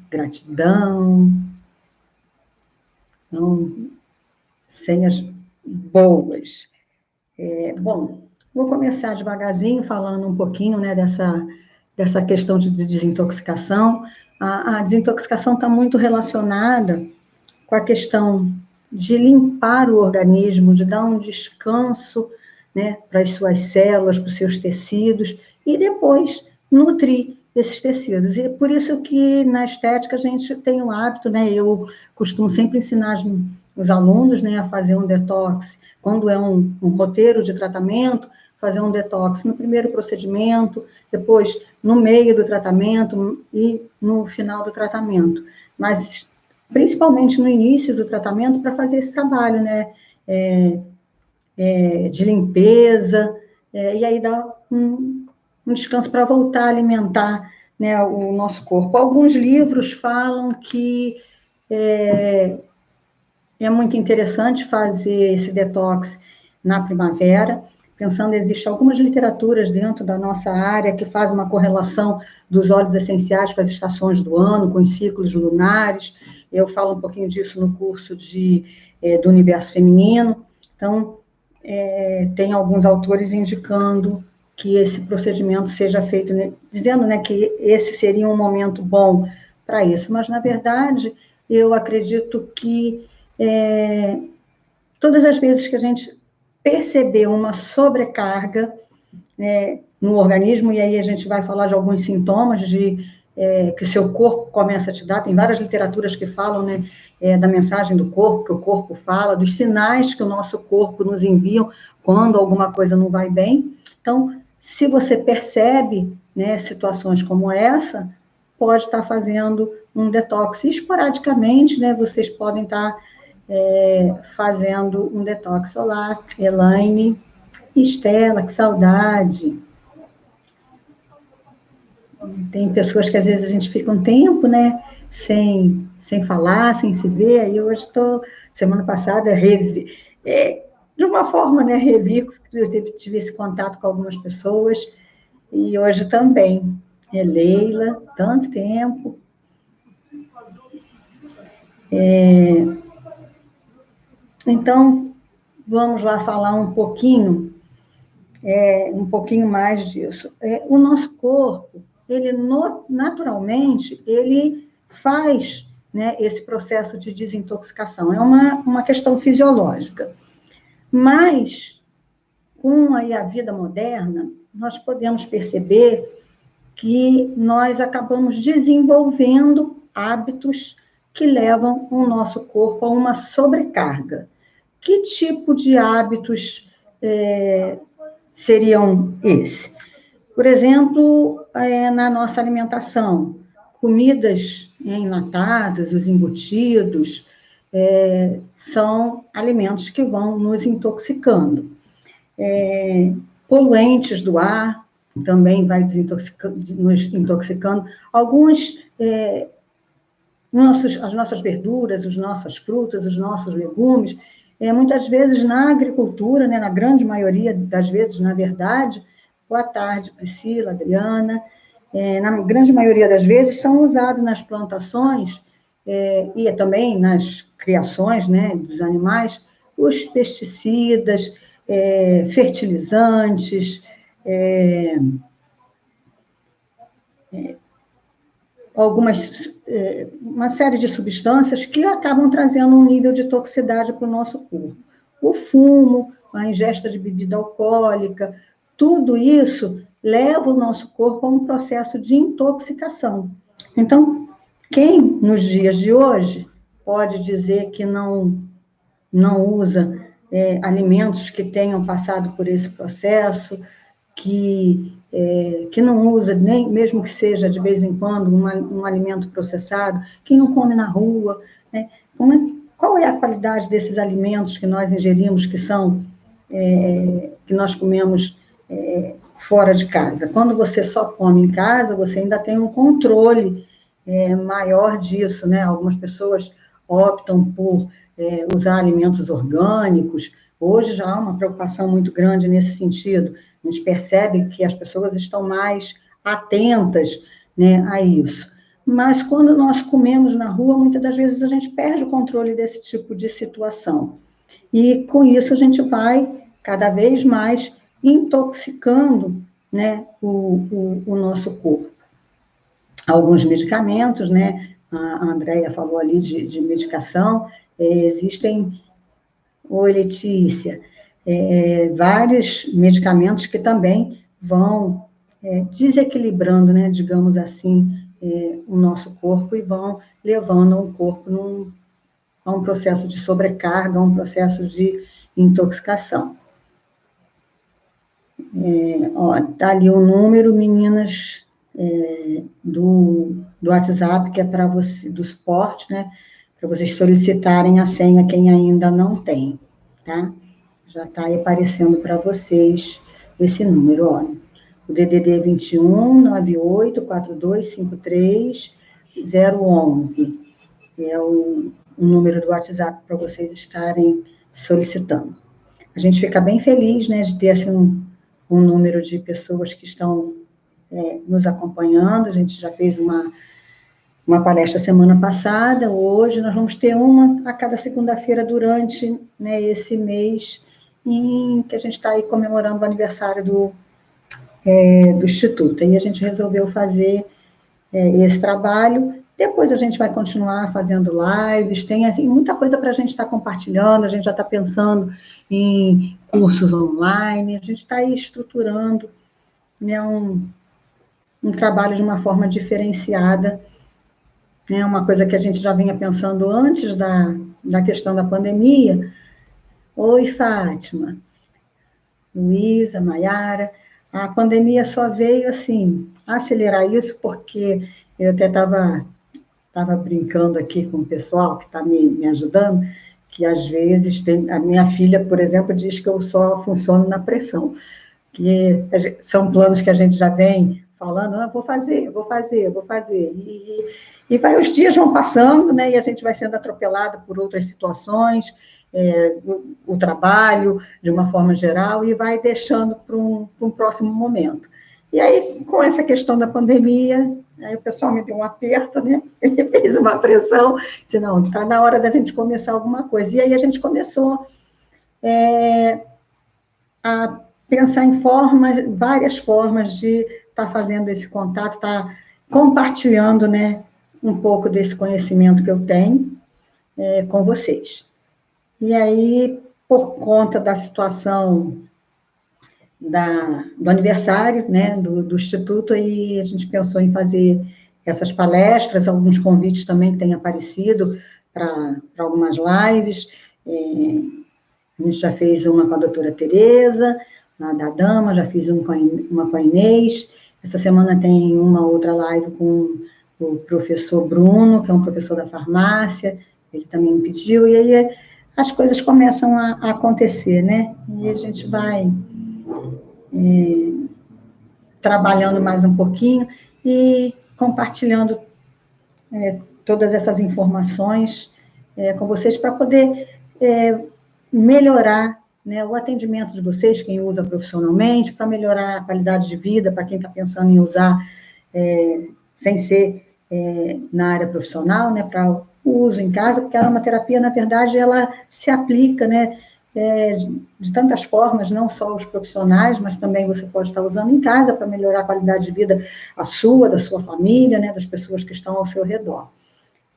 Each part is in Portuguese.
gratidão. São senhas boas. Bom, vou começar devagarzinho, falando um pouquinho, né, dessa questão de desintoxicação. A desintoxicação está muito relacionada com a questão de limpar o organismo, de dar um descanso, né, para as suas células, para os seus tecidos, e depois nutrir esses tecidos. E é por isso que na estética a gente tem o hábito, né, eu costumo sempre ensinar os alunos, né, a fazer um detox, quando é um roteiro de tratamento, fazer um detox no primeiro procedimento, depois no meio do tratamento e no final do tratamento. Mas principalmente no início do tratamento, para fazer esse trabalho, né, de limpeza, e aí dá um descanso para voltar a alimentar, né, o nosso corpo. Alguns livros falam que é muito interessante fazer esse detox na primavera, pensando, existem algumas literaturas dentro da nossa área que fazem uma correlação dos óleos essenciais com as estações do ano, com os ciclos lunares. Eu falo um pouquinho disso no curso do Universo Feminino. Então, tem alguns autores indicando que esse procedimento seja feito, né, dizendo, né, que esse seria um momento bom para isso. Mas, na verdade, eu acredito que todas as vezes que a gente perceber uma sobrecarga, né, no organismo, e aí a gente vai falar de alguns sintomas que seu corpo começa a te dar, tem várias literaturas que falam, né, da mensagem do corpo, que o corpo fala, dos sinais que o nosso corpo nos envia quando alguma coisa não vai bem. Então, se você percebe, né, situações como essa, pode estar fazendo um detox. E, esporadicamente, né, vocês podem estar fazendo um detox. Olá, Elaine, Estela, que saudade. Tem pessoas que às vezes a gente fica um tempo, né, sem falar, sem se ver, aí hoje semana passada, de uma forma, né, revi, eu tive esse contato com algumas pessoas, e hoje também. Leila, tanto tempo. Então, vamos lá falar um pouquinho mais disso. O nosso corpo, ele naturalmente, ele faz, né, esse processo de desintoxicação. É uma questão fisiológica. Mas, com a vida moderna, nós podemos perceber que nós acabamos desenvolvendo hábitos que levam o nosso corpo a uma sobrecarga. Que tipo de hábitos seriam esses? Por exemplo, na nossa alimentação, comidas enlatadas, os embutidos, são alimentos que vão nos intoxicando. Poluentes do ar também vai nos intoxicando. As nossas verduras, as nossas frutas, os nossos legumes, muitas vezes na agricultura, né, na grande maioria das vezes, na verdade, boa tarde, Priscila, Adriana, na grande maioria das vezes são usados nas plantações e também nas criações, né, dos animais, os pesticidas, fertilizantes, uma série de substâncias que acabam trazendo um nível de toxicidade para o nosso corpo. O fumo, a ingesta de bebida alcoólica, tudo isso leva o nosso corpo a um processo de intoxicação. Então, quem nos dias de hoje pode dizer que não usa alimentos que tenham passado por esse processo, que não usa, nem mesmo que seja de vez em quando, um alimento processado, quem não come na rua, né? Qual é a qualidade desses alimentos que nós ingerimos, que nós comemos fora de casa? Quando você só come em casa, você ainda tem um controle maior disso, né? Algumas pessoas optam por usar alimentos orgânicos. Hoje já há uma preocupação muito grande nesse sentido. A gente percebe que as pessoas estão mais atentas, né, a isso. mas quando nós comemos na rua, muitas das vezes a gente perde o controle desse tipo de situação. E com isso a gente vai cada vez mais intoxicando, né, o nosso corpo. Alguns medicamentos, né, a Andréia falou ali de medicação, existem, oi Letícia, vários medicamentos que também vão desequilibrando, né, digamos assim, o nosso corpo e vão levando o corpo a um processo de sobrecarga, a um processo de intoxicação. Tá ali o número, meninas, do WhatsApp, que é para você, do suporte, né? Para vocês solicitarem a senha, quem ainda não tem, tá? Já está aí aparecendo para vocês esse número, olha. O DDD 21 98 4253 011. É o número do WhatsApp para vocês estarem solicitando. A gente fica bem feliz, né, de ter assim, um número de pessoas que estão nos acompanhando. A gente já fez uma palestra semana passada, hoje nós vamos ter uma a cada segunda-feira durante, né, esse mês, em que a gente está aí comemorando o aniversário do Instituto. E a gente resolveu fazer esse trabalho. Depois a gente vai continuar fazendo lives, tem assim, muita coisa para a gente estar compartilhando, a gente já está pensando em cursos online, a gente está aí estruturando, né, um trabalho de uma forma diferenciada, né, uma coisa que a gente já vinha pensando antes da questão da pandemia. Oi, Fátima, Luísa, Maiara, a pandemia só veio, assim, acelerar isso, porque eu até estava brincando aqui com o pessoal que está me ajudando, que às vezes a minha filha, por exemplo, diz que eu só funciono na pressão, que são planos que a gente já vem falando, vou fazer, e vai, os dias vão passando, né, e a gente vai sendo atropelado por outras situações, o trabalho, de uma forma geral, e vai deixando para um próximo momento. E aí, com essa questão da pandemia, aí o pessoal me deu um aperto, né? Ele fez uma pressão, disse, não, está na hora da gente começar alguma coisa. E aí a gente começou a pensar em várias formas de estar fazendo esse contato, estar compartilhando, né, um pouco desse conhecimento que eu tenho com vocês. E aí, por conta da situação do aniversário, né, do Instituto, aí a gente pensou em fazer essas palestras, alguns convites também têm aparecido para algumas lives. A gente já fez uma com a doutora Tereza, lá da Dama, já fiz uma com a Inês. Essa semana tem uma outra live com o professor Bruno, que é um professor da farmácia, ele também me pediu, e aí as coisas começam a acontecer, né? E a gente vai trabalhando mais um pouquinho e compartilhando todas essas informações com vocês para poder melhorar, né, o atendimento de vocês, quem usa profissionalmente, para melhorar a qualidade de vida, para quem está pensando em usar sem ser na área profissional, né, para o uso em casa, porque a aromaterapia, na verdade, ela se aplica, né, de tantas formas, não só os profissionais, mas também você pode estar usando em casa para melhorar a qualidade de vida da sua família, né, das pessoas que estão ao seu redor.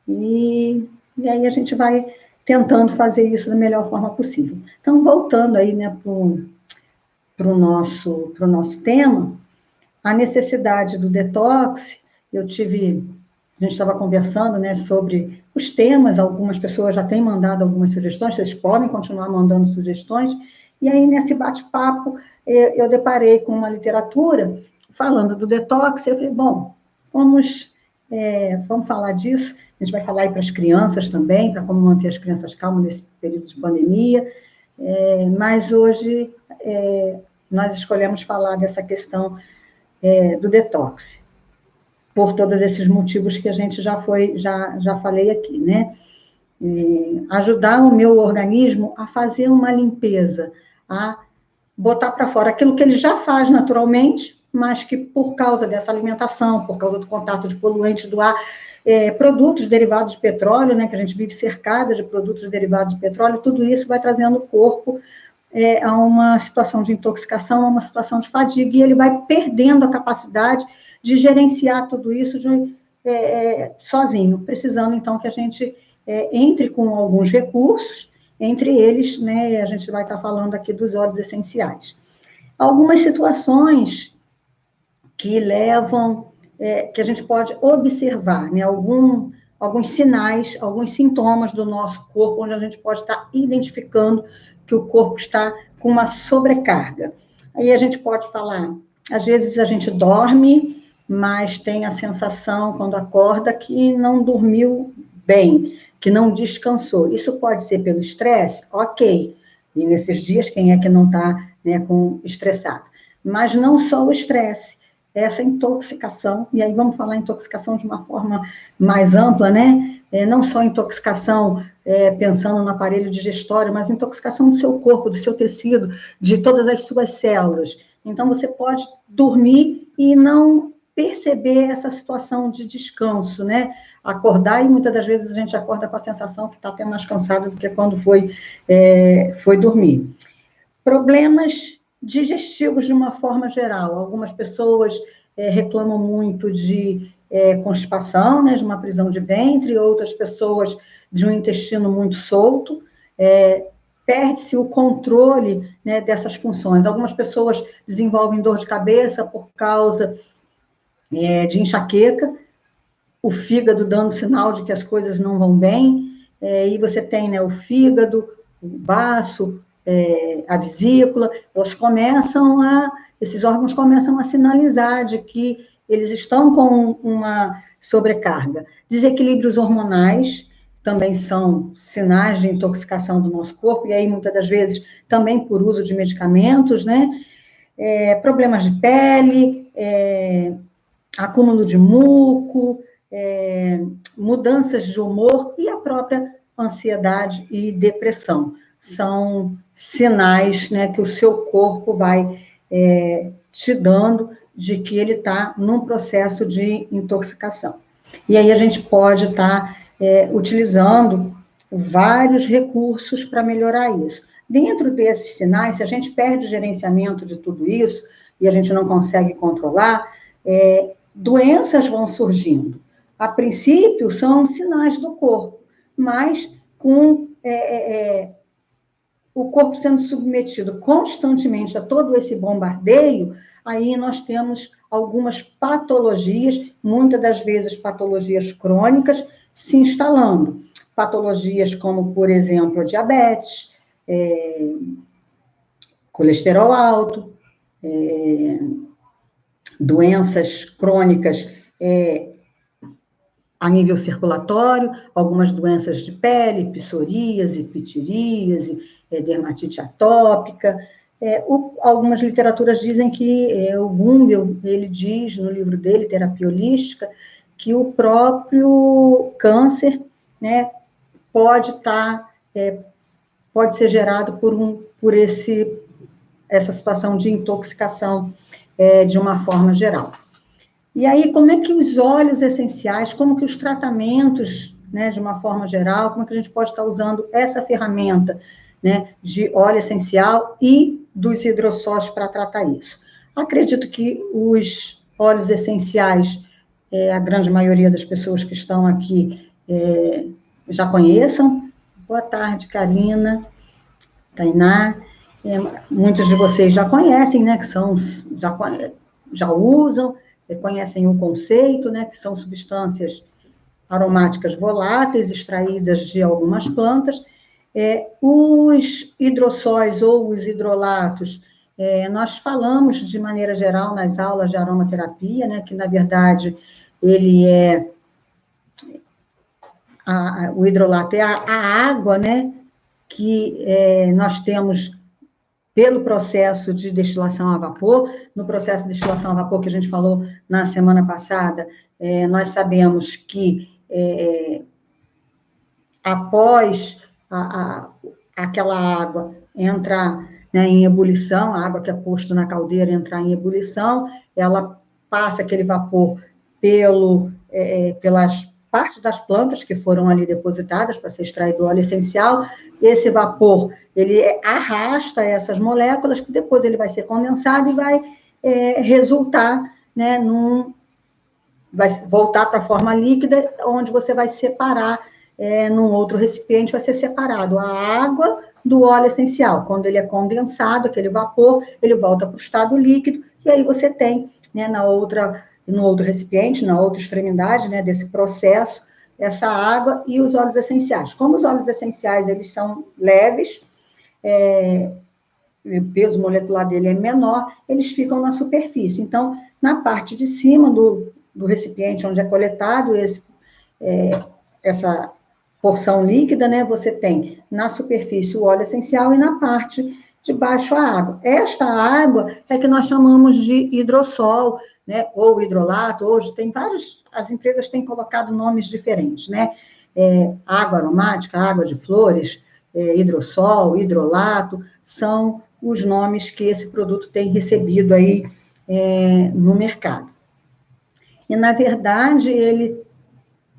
E aí a gente vai tentando fazer isso da melhor forma possível. Então, voltando aí, né, para o nosso tema, a necessidade do detox, a gente estava conversando, né, sobre os temas, algumas pessoas já têm mandado algumas sugestões, vocês podem continuar mandando sugestões, e aí nesse bate-papo eu deparei com uma literatura falando do detox, e eu falei, bom, vamos falar disso, a gente vai falar aí para as crianças também, para como manter as crianças calmas nesse período de pandemia, mas hoje nós escolhemos falar dessa questão do detox, por todos esses motivos que a gente já falei aqui, né? Ajudar o meu organismo a fazer uma limpeza, a botar para fora aquilo que ele já faz naturalmente, mas que por causa dessa alimentação, por causa do contato de poluentes do ar, produtos derivados de petróleo, né, que a gente vive cercada de produtos derivados de petróleo, tudo isso vai trazendo o corpo a uma situação de intoxicação, a uma situação de fadiga, e ele vai perdendo a capacidade de gerenciar tudo isso sozinho, precisando, então, que a gente entre com alguns recursos, entre eles, né, a gente vai estar falando aqui dos óleos essenciais. Algumas situações que levam, que a gente pode observar, né, alguns sinais, alguns sintomas do nosso corpo, onde a gente pode estar identificando que o corpo está com uma sobrecarga. Aí a gente pode falar, às vezes a gente dorme, mas tem a sensação, quando acorda, que não dormiu bem, que não descansou. Isso pode ser pelo estresse? Ok. E nesses dias, quem é que não está, né, estressado? Mas não só o estresse, essa intoxicação, e aí vamos falar intoxicação de uma forma mais ampla, né? Não só intoxicação pensando no aparelho digestório, mas intoxicação do seu corpo, do seu tecido, de todas as suas células. Então, você pode dormir e não perceber essa situação de descanso, né? Acordar, e muitas das vezes a gente acorda com a sensação que está até mais cansado do que quando foi dormir. Problemas digestivos de uma forma geral. Algumas pessoas reclamam muito de constipação, né, de uma prisão de ventre, outras pessoas de um intestino muito solto, perde-se o controle, né, dessas funções. Algumas pessoas desenvolvem dor de cabeça por causa de enxaqueca, o fígado dando sinal de que as coisas não vão bem, e você tem, né, o fígado, o baço, a vesícula, esses órgãos começam a sinalizar de que eles estão com uma sobrecarga. Desequilíbrios hormonais também são sinais de intoxicação do nosso corpo, e aí, muitas das vezes, também por uso de medicamentos, né? Problemas de pele, acúmulo de muco, mudanças de humor e a própria ansiedade e depressão. São sinais, né, que o seu corpo vai te dando de que ele está num processo de intoxicação. E aí a gente pode estar utilizando vários recursos para melhorar isso. Dentro desses sinais, se a gente perde o gerenciamento de tudo isso e a gente não consegue controlar, doenças vão surgindo. A princípio, são sinais do corpo, mas com o corpo sendo submetido constantemente a todo esse bombardeio, aí nós temos algumas patologias, muitas das vezes patologias crônicas, se instalando. Patologias como, por exemplo, diabetes, colesterol alto, doenças crônicas a nível circulatório, algumas doenças de pele, psoríase, pitiríase, dermatite atópica. Algumas literaturas dizem que o Gumbel, ele diz no livro dele, Terapia Holística, que o próprio câncer, né, pode ser gerado por essa situação de intoxicação de uma forma geral. E aí, como é que os óleos essenciais, como que os tratamentos, né, de uma forma geral, como é que a gente pode estar usando essa ferramenta, né, de óleo essencial e dos hidrossóis para tratar isso? Acredito que os óleos essenciais, a grande maioria das pessoas que estão aqui já conheçam. Boa tarde, Karina, Tainá. Muitos de vocês já conhecem, né, que já usam, conhecem o conceito, né, que são substâncias aromáticas voláteis extraídas de algumas plantas. Os hidrossóis ou os hidrolatos, nós falamos de maneira geral nas aulas de aromaterapia, né, que na verdade ele o hidrolato é a água, né, que nós temos pelo processo de destilação a vapor. No processo de destilação a vapor que a gente falou na semana passada, nós sabemos que após aquela água entrar né, em ebulição, a água que é posta na caldeira entrar em ebulição, ela passa aquele vapor pelas partes das plantas que foram ali depositadas para ser extraído o óleo essencial. Esse vapor, ele arrasta essas moléculas, que depois ele vai ser condensado e vai resultar, né, vai voltar para a forma líquida, onde você vai separar num outro recipiente, vai ser separado a água do óleo essencial. Quando ele é condensado, aquele vapor, ele volta para o estado líquido, e aí você tem, né, no outro recipiente, na outra extremidade, né, desse processo, essa água e os óleos essenciais. Como os óleos essenciais, eles são leves, o peso molecular dele é menor, eles ficam na superfície. Então, na parte de cima do recipiente onde é coletado essa porção líquida, né, você tem na superfície o óleo essencial e na parte de baixo a água. Esta água é que nós chamamos de hidrossol, né, ou hidrolato. Hoje tem as empresas têm colocado nomes diferentes, né, água aromática, água de flores, hidrossol, hidrolato, são os nomes que esse produto tem recebido aí no mercado. E, na verdade, ele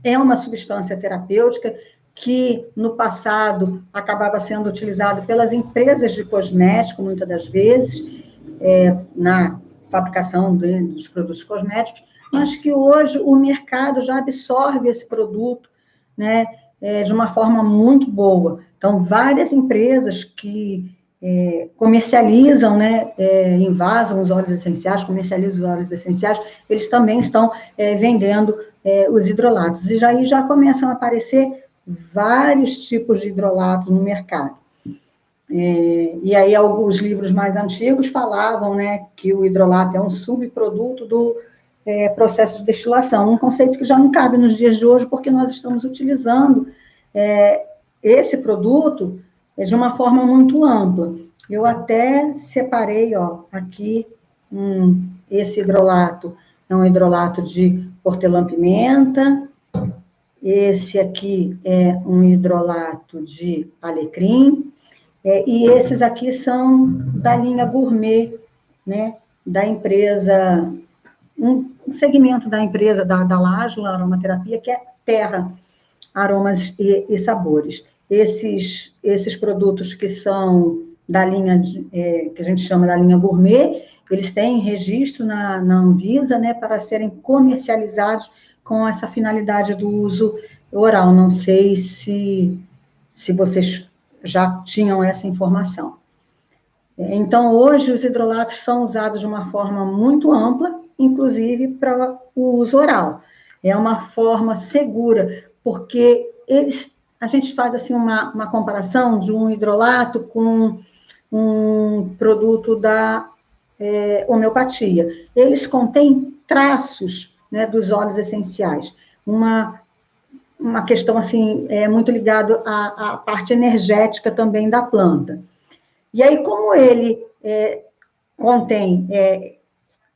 é uma substância terapêutica que, no passado, acabava sendo utilizado pelas empresas de cosmético, muitas das vezes, na fabricação dos produtos cosméticos, mas que hoje o mercado já absorve esse produto, né, de uma forma muito boa. Então, várias empresas que comercializam, né, envasam os óleos essenciais, comercializam os óleos essenciais, eles também estão vendendo os hidrolatos. E já começam a aparecer vários tipos de hidrolatos no mercado. E aí, alguns livros mais antigos falavam, né, que o hidrolato é um subproduto do processo de destilação, um conceito que já não cabe nos dias de hoje, porque nós estamos utilizando esse produto de uma forma muito ampla. Eu até separei, ó, aqui, esse hidrolato, é um hidrolato de hortelã-pimenta, esse aqui é um hidrolato de alecrim, e esses aqui são da linha gourmet, né, da empresa, um segmento da empresa da Lajlo Aromaterapia, que é Terra Aromas e Sabores. Esses produtos que são da linha, que a gente chama da linha gourmet, eles têm registro na Anvisa, né, para serem comercializados com essa finalidade do uso oral. Não sei se vocês já tinham essa informação. Então, hoje, os hidrolatos são usados de uma forma muito ampla, inclusive para o uso oral. É uma forma segura, porque a gente faz assim uma comparação de um hidrolato com um produto da homeopatia. Eles contêm traços, né, dos óleos essenciais. Uma questão assim muito ligada à parte energética também da planta. E aí, como ele contém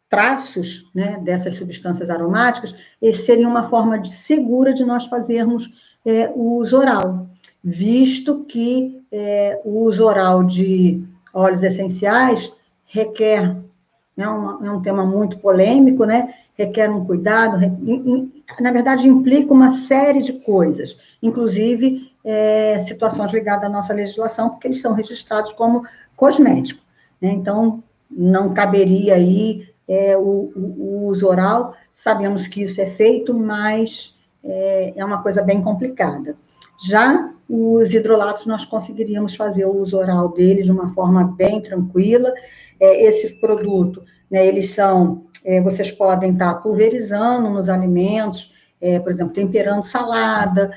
traços, né, dessas substâncias aromáticas, esse seria uma forma segura de nós fazermos o uso oral, visto que o uso oral de óleos essenciais requer, é um tema muito polêmico, né, requer um cuidado, na verdade, implica uma série de coisas, inclusive situações ligadas à nossa legislação, porque eles são registrados como cosméticos, né? Então, não caberia aí o uso oral. Sabemos que isso é feito, mas é uma coisa bem complicada. Já os hidrolatos, nós conseguiríamos fazer o uso oral deles de uma forma bem tranquila. Esse produto, né, eles são, vocês podem estar pulverizando nos alimentos, por exemplo, temperando salada,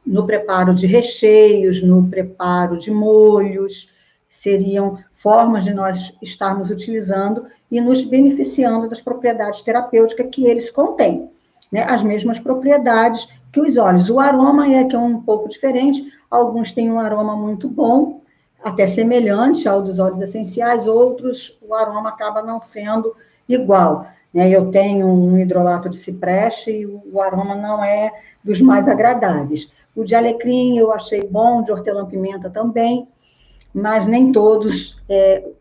no preparo de recheios, no preparo de molhos, seriam formas de nós estarmos utilizando e nos beneficiando das propriedades terapêuticas que eles contêm, né? As mesmas propriedades que os óleos. O aroma que é um pouco diferente, alguns têm um aroma muito bom, até semelhante ao dos óleos essenciais, outros o aroma acaba não sendo igual, né? Eu tenho um hidrolato de cipreste e o aroma não é dos mais agradáveis. O de alecrim eu achei bom, de hortelã-pimenta também, mas nem todos,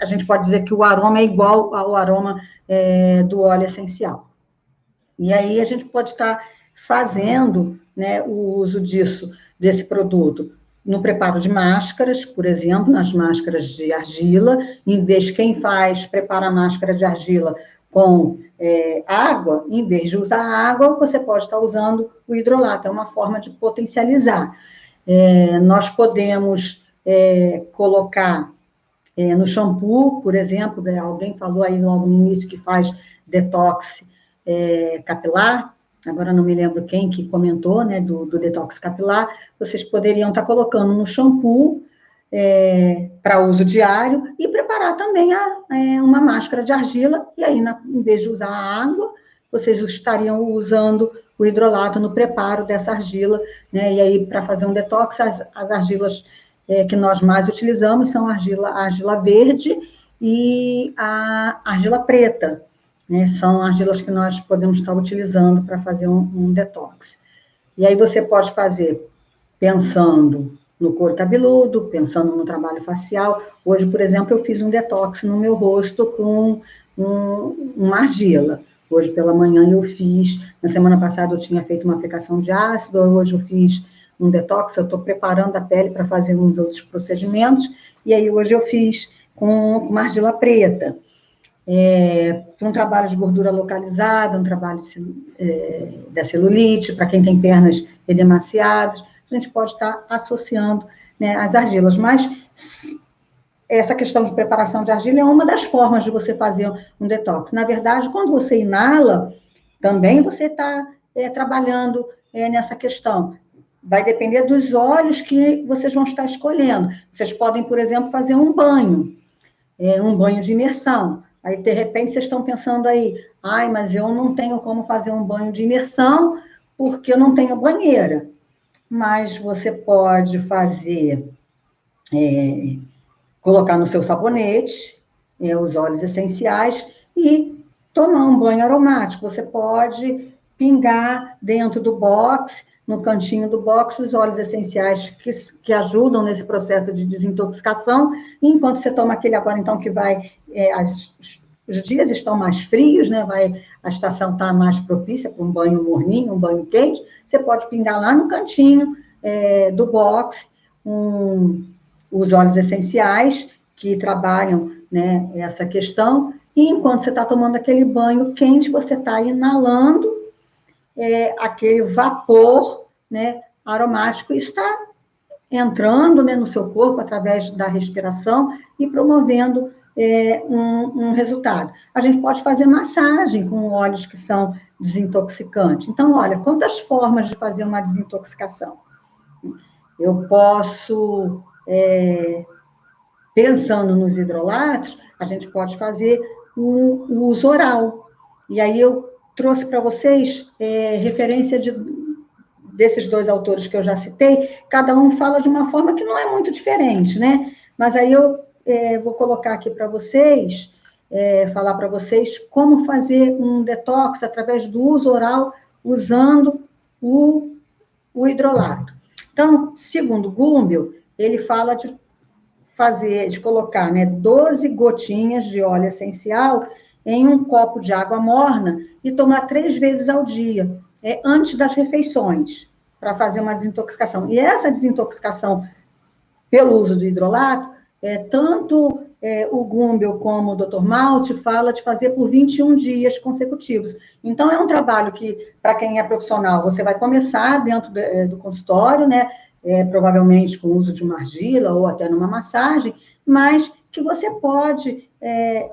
a gente pode dizer que o aroma é igual ao aroma do óleo essencial. E aí a gente pode estar fazendo, né, o uso desse produto no preparo de máscaras, por exemplo, nas máscaras de argila, em vez de quem prepara a máscara de argila com água, em vez de usar água, você pode estar usando o hidrolato, é uma forma de potencializar. Nós podemos colocar no shampoo, por exemplo, alguém falou aí logo no início que faz detox capilar, agora não me lembro quem que comentou, né, do detox capilar, vocês poderiam estar colocando no shampoo para uso diário e preparar também uma máscara de argila, e aí, em vez de usar a água, vocês estariam usando o hidrolato no preparo dessa argila, né, e aí, para fazer um detox, as argilas que nós mais utilizamos são a argila verde e a argila preta, né, são argilas que nós podemos estar utilizando para fazer um detox. E aí você pode fazer pensando no couro cabeludo, pensando no trabalho facial. Hoje, por exemplo, eu fiz um detox no meu rosto com uma argila. Hoje pela manhã eu fiz, na semana passada eu tinha feito uma aplicação de ácido, hoje eu fiz um detox, eu estou preparando a pele para fazer uns outros procedimentos, e aí hoje eu fiz com uma argila preta. Para um trabalho de gordura localizada, um trabalho da celulite, para quem tem pernas edemaciadas, a gente pode estar associando, né, as argilas, mas essa questão de preparação de argila é uma das formas de você fazer um detox. Na verdade, quando você inala, também você está trabalhando nessa questão. Vai depender dos óleos que vocês vão estar escolhendo. Vocês podem, por exemplo, fazer um banho de imersão. Aí, de repente, vocês estão pensando aí, mas eu não tenho como fazer um banho de imersão porque eu não tenho banheira. Mas você pode fazer, colocar no seu sabonete, os óleos essenciais e tomar um banho aromático. Você pode pingar dentro do box, no cantinho do box, os óleos essenciais que ajudam nesse processo de desintoxicação, enquanto você toma aquele agora, então, que vai... os dias estão mais frios, né? A estação está mais propícia para um banho morninho, um banho quente, você pode pingar lá no cantinho do box os óleos essenciais que trabalham, né, essa questão, e enquanto você está tomando aquele banho quente, você está inalando aquele vapor, né, aromático, e está entrando, né, no seu corpo através da respiração e promovendo um resultado. A gente pode fazer massagem com óleos que são desintoxicantes. Então, olha, quantas formas de fazer uma desintoxicação? Eu posso, pensando nos hidrolatos, a gente pode fazer o uso oral. E aí eu trouxe para vocês referência desses dois autores que eu já citei, cada um fala de uma forma que não é muito diferente, né? Mas aí eu vou colocar aqui para vocês, falar para vocês como fazer um detox através do uso oral, usando o hidrolato. Então, segundo Gumbel, ele fala de colocar, né, 12 gotinhas de óleo essencial em um copo de água morna e tomar 3 vezes ao dia, antes das refeições, para fazer uma desintoxicação. E essa desintoxicação pelo uso do hidrolato, tanto o Gumbel como o Dr. Malte fala de fazer por 21 dias consecutivos. Então, é um trabalho que, para quem é profissional, você vai começar dentro do consultório, né, provavelmente com o uso de uma argila ou até numa massagem, mas que você pode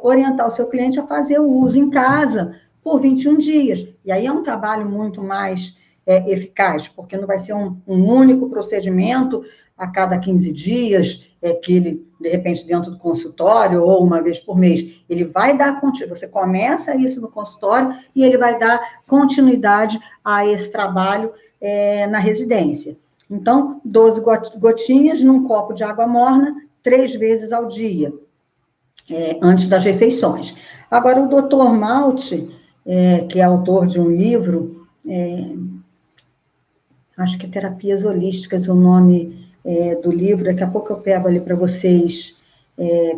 orientar o seu cliente a fazer o uso em casa por 21 dias. E aí é um trabalho muito mais eficaz, porque não vai ser um único procedimento a cada 15 dias, que ele, de repente, dentro do consultório, ou uma vez por mês, ele vai dar continuidade, você começa isso no consultório, e ele vai dar continuidade a esse trabalho na residência. Então, 12 gotinhas num copo de água morna, 3 vezes ao dia, antes das refeições. Agora, o Dr. Malte, que é autor de um livro, acho que Terapias Holísticas, o nome do livro, daqui a pouco eu pego ali para vocês,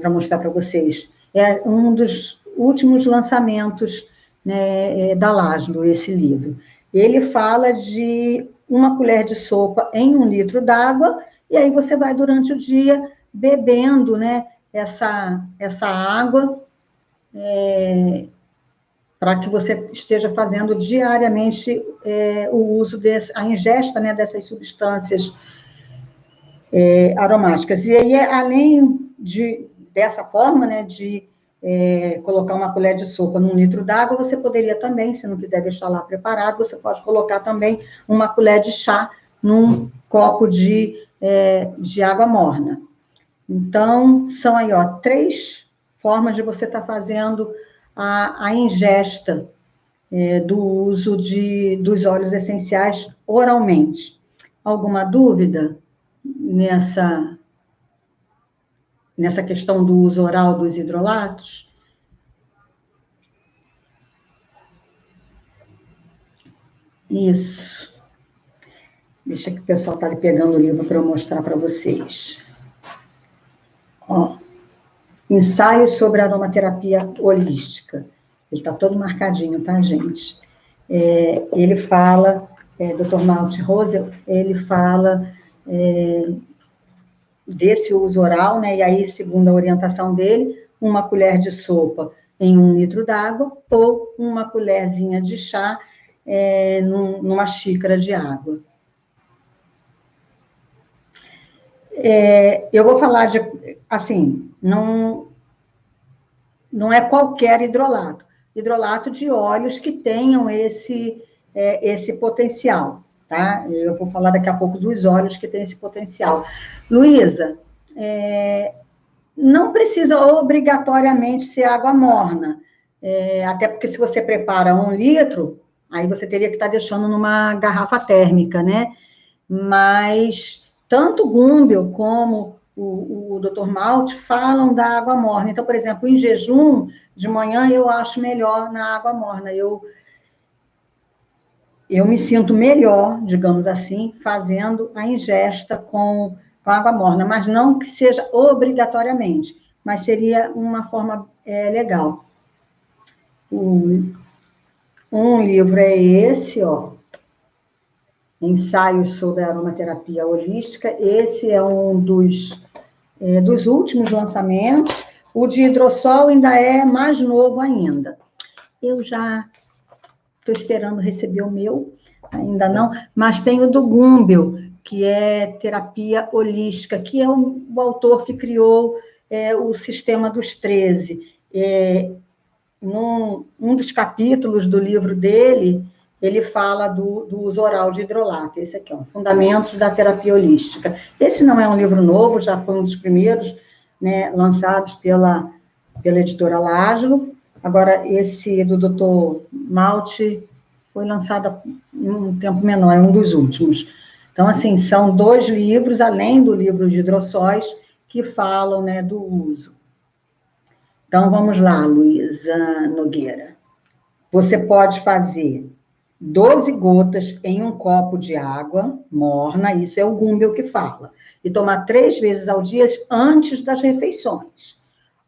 para mostrar para vocês. É um dos últimos lançamentos, né, da Laszlo, esse livro. Ele fala de uma colher de sopa em 1 litro d'água, e aí você vai, durante o dia, bebendo, né, essa água, para que você esteja fazendo diariamente o uso a ingesta, né, dessas substâncias aromáticas. E aí, além dessa forma, né, de colocar uma colher de sopa num litro d'água, você poderia também, se não quiser deixar lá preparado, você pode colocar também uma colher de chá num copo de água morna. Então, são aí, ó, 3 formas de você estar fazendo a ingesta do uso dos óleos essenciais oralmente. Alguma dúvida nessa questão do uso oral dos hidrolatos? Isso. Deixa que o pessoal está ali pegando o livro para eu mostrar para vocês. Ó, Ensaios sobre aromaterapia holística. Ele está todo marcadinho, tá, gente? Ele fala, Dr. Malte Rosel, ele fala desse uso oral, né? E aí, segundo a orientação dele, 1 colher de sopa em 1 litro d'água, ou 1 colherzinha de chá numa xícara de água. Eu vou falar de, assim, não é qualquer hidrolato. Hidrolato de óleos que tenham esse potencial, tá? Eu vou falar daqui a pouco dos óleos que têm esse potencial. Luísa, não precisa obrigatoriamente ser água morna, até porque se você prepara 1 litro, aí você teria que estar deixando numa garrafa térmica, né? Mas tanto o Gumbel como o Dr. Malte falam da água morna. Então, por exemplo, em jejum, de manhã, eu acho melhor na água morna. Eu me sinto melhor, digamos assim, fazendo a ingesta com água morna, mas não que seja obrigatoriamente, mas seria uma forma legal. Um livro é esse, ó, Ensaios sobre Aromaterapia Holística. Esse é um dos últimos lançamentos. O de hidrossol ainda é mais novo ainda. Eu já estou esperando receber o meu, ainda não, mas tem o do Gumbel, que é terapia holística, que é o autor que criou o sistema dos 13. Um dos capítulos do livro dele, ele fala do uso oral de hidrolato. Esse aqui, ó, Fundamentos da Terapia Holística. Esse não é um livro novo, já foi um dos primeiros, né, lançados pela editora Laszlo. Agora, esse do Dr. Malte foi lançado em um tempo menor, é um dos últimos. Então, assim, são 2 livros, além do livro de hidrossóis, que falam, né, do uso. Então, vamos lá, Luísa Nogueira. Você pode fazer 12 gotas em um copo de água morna, isso é o Gumbel que fala, e tomar 3 vezes ao dia antes das refeições.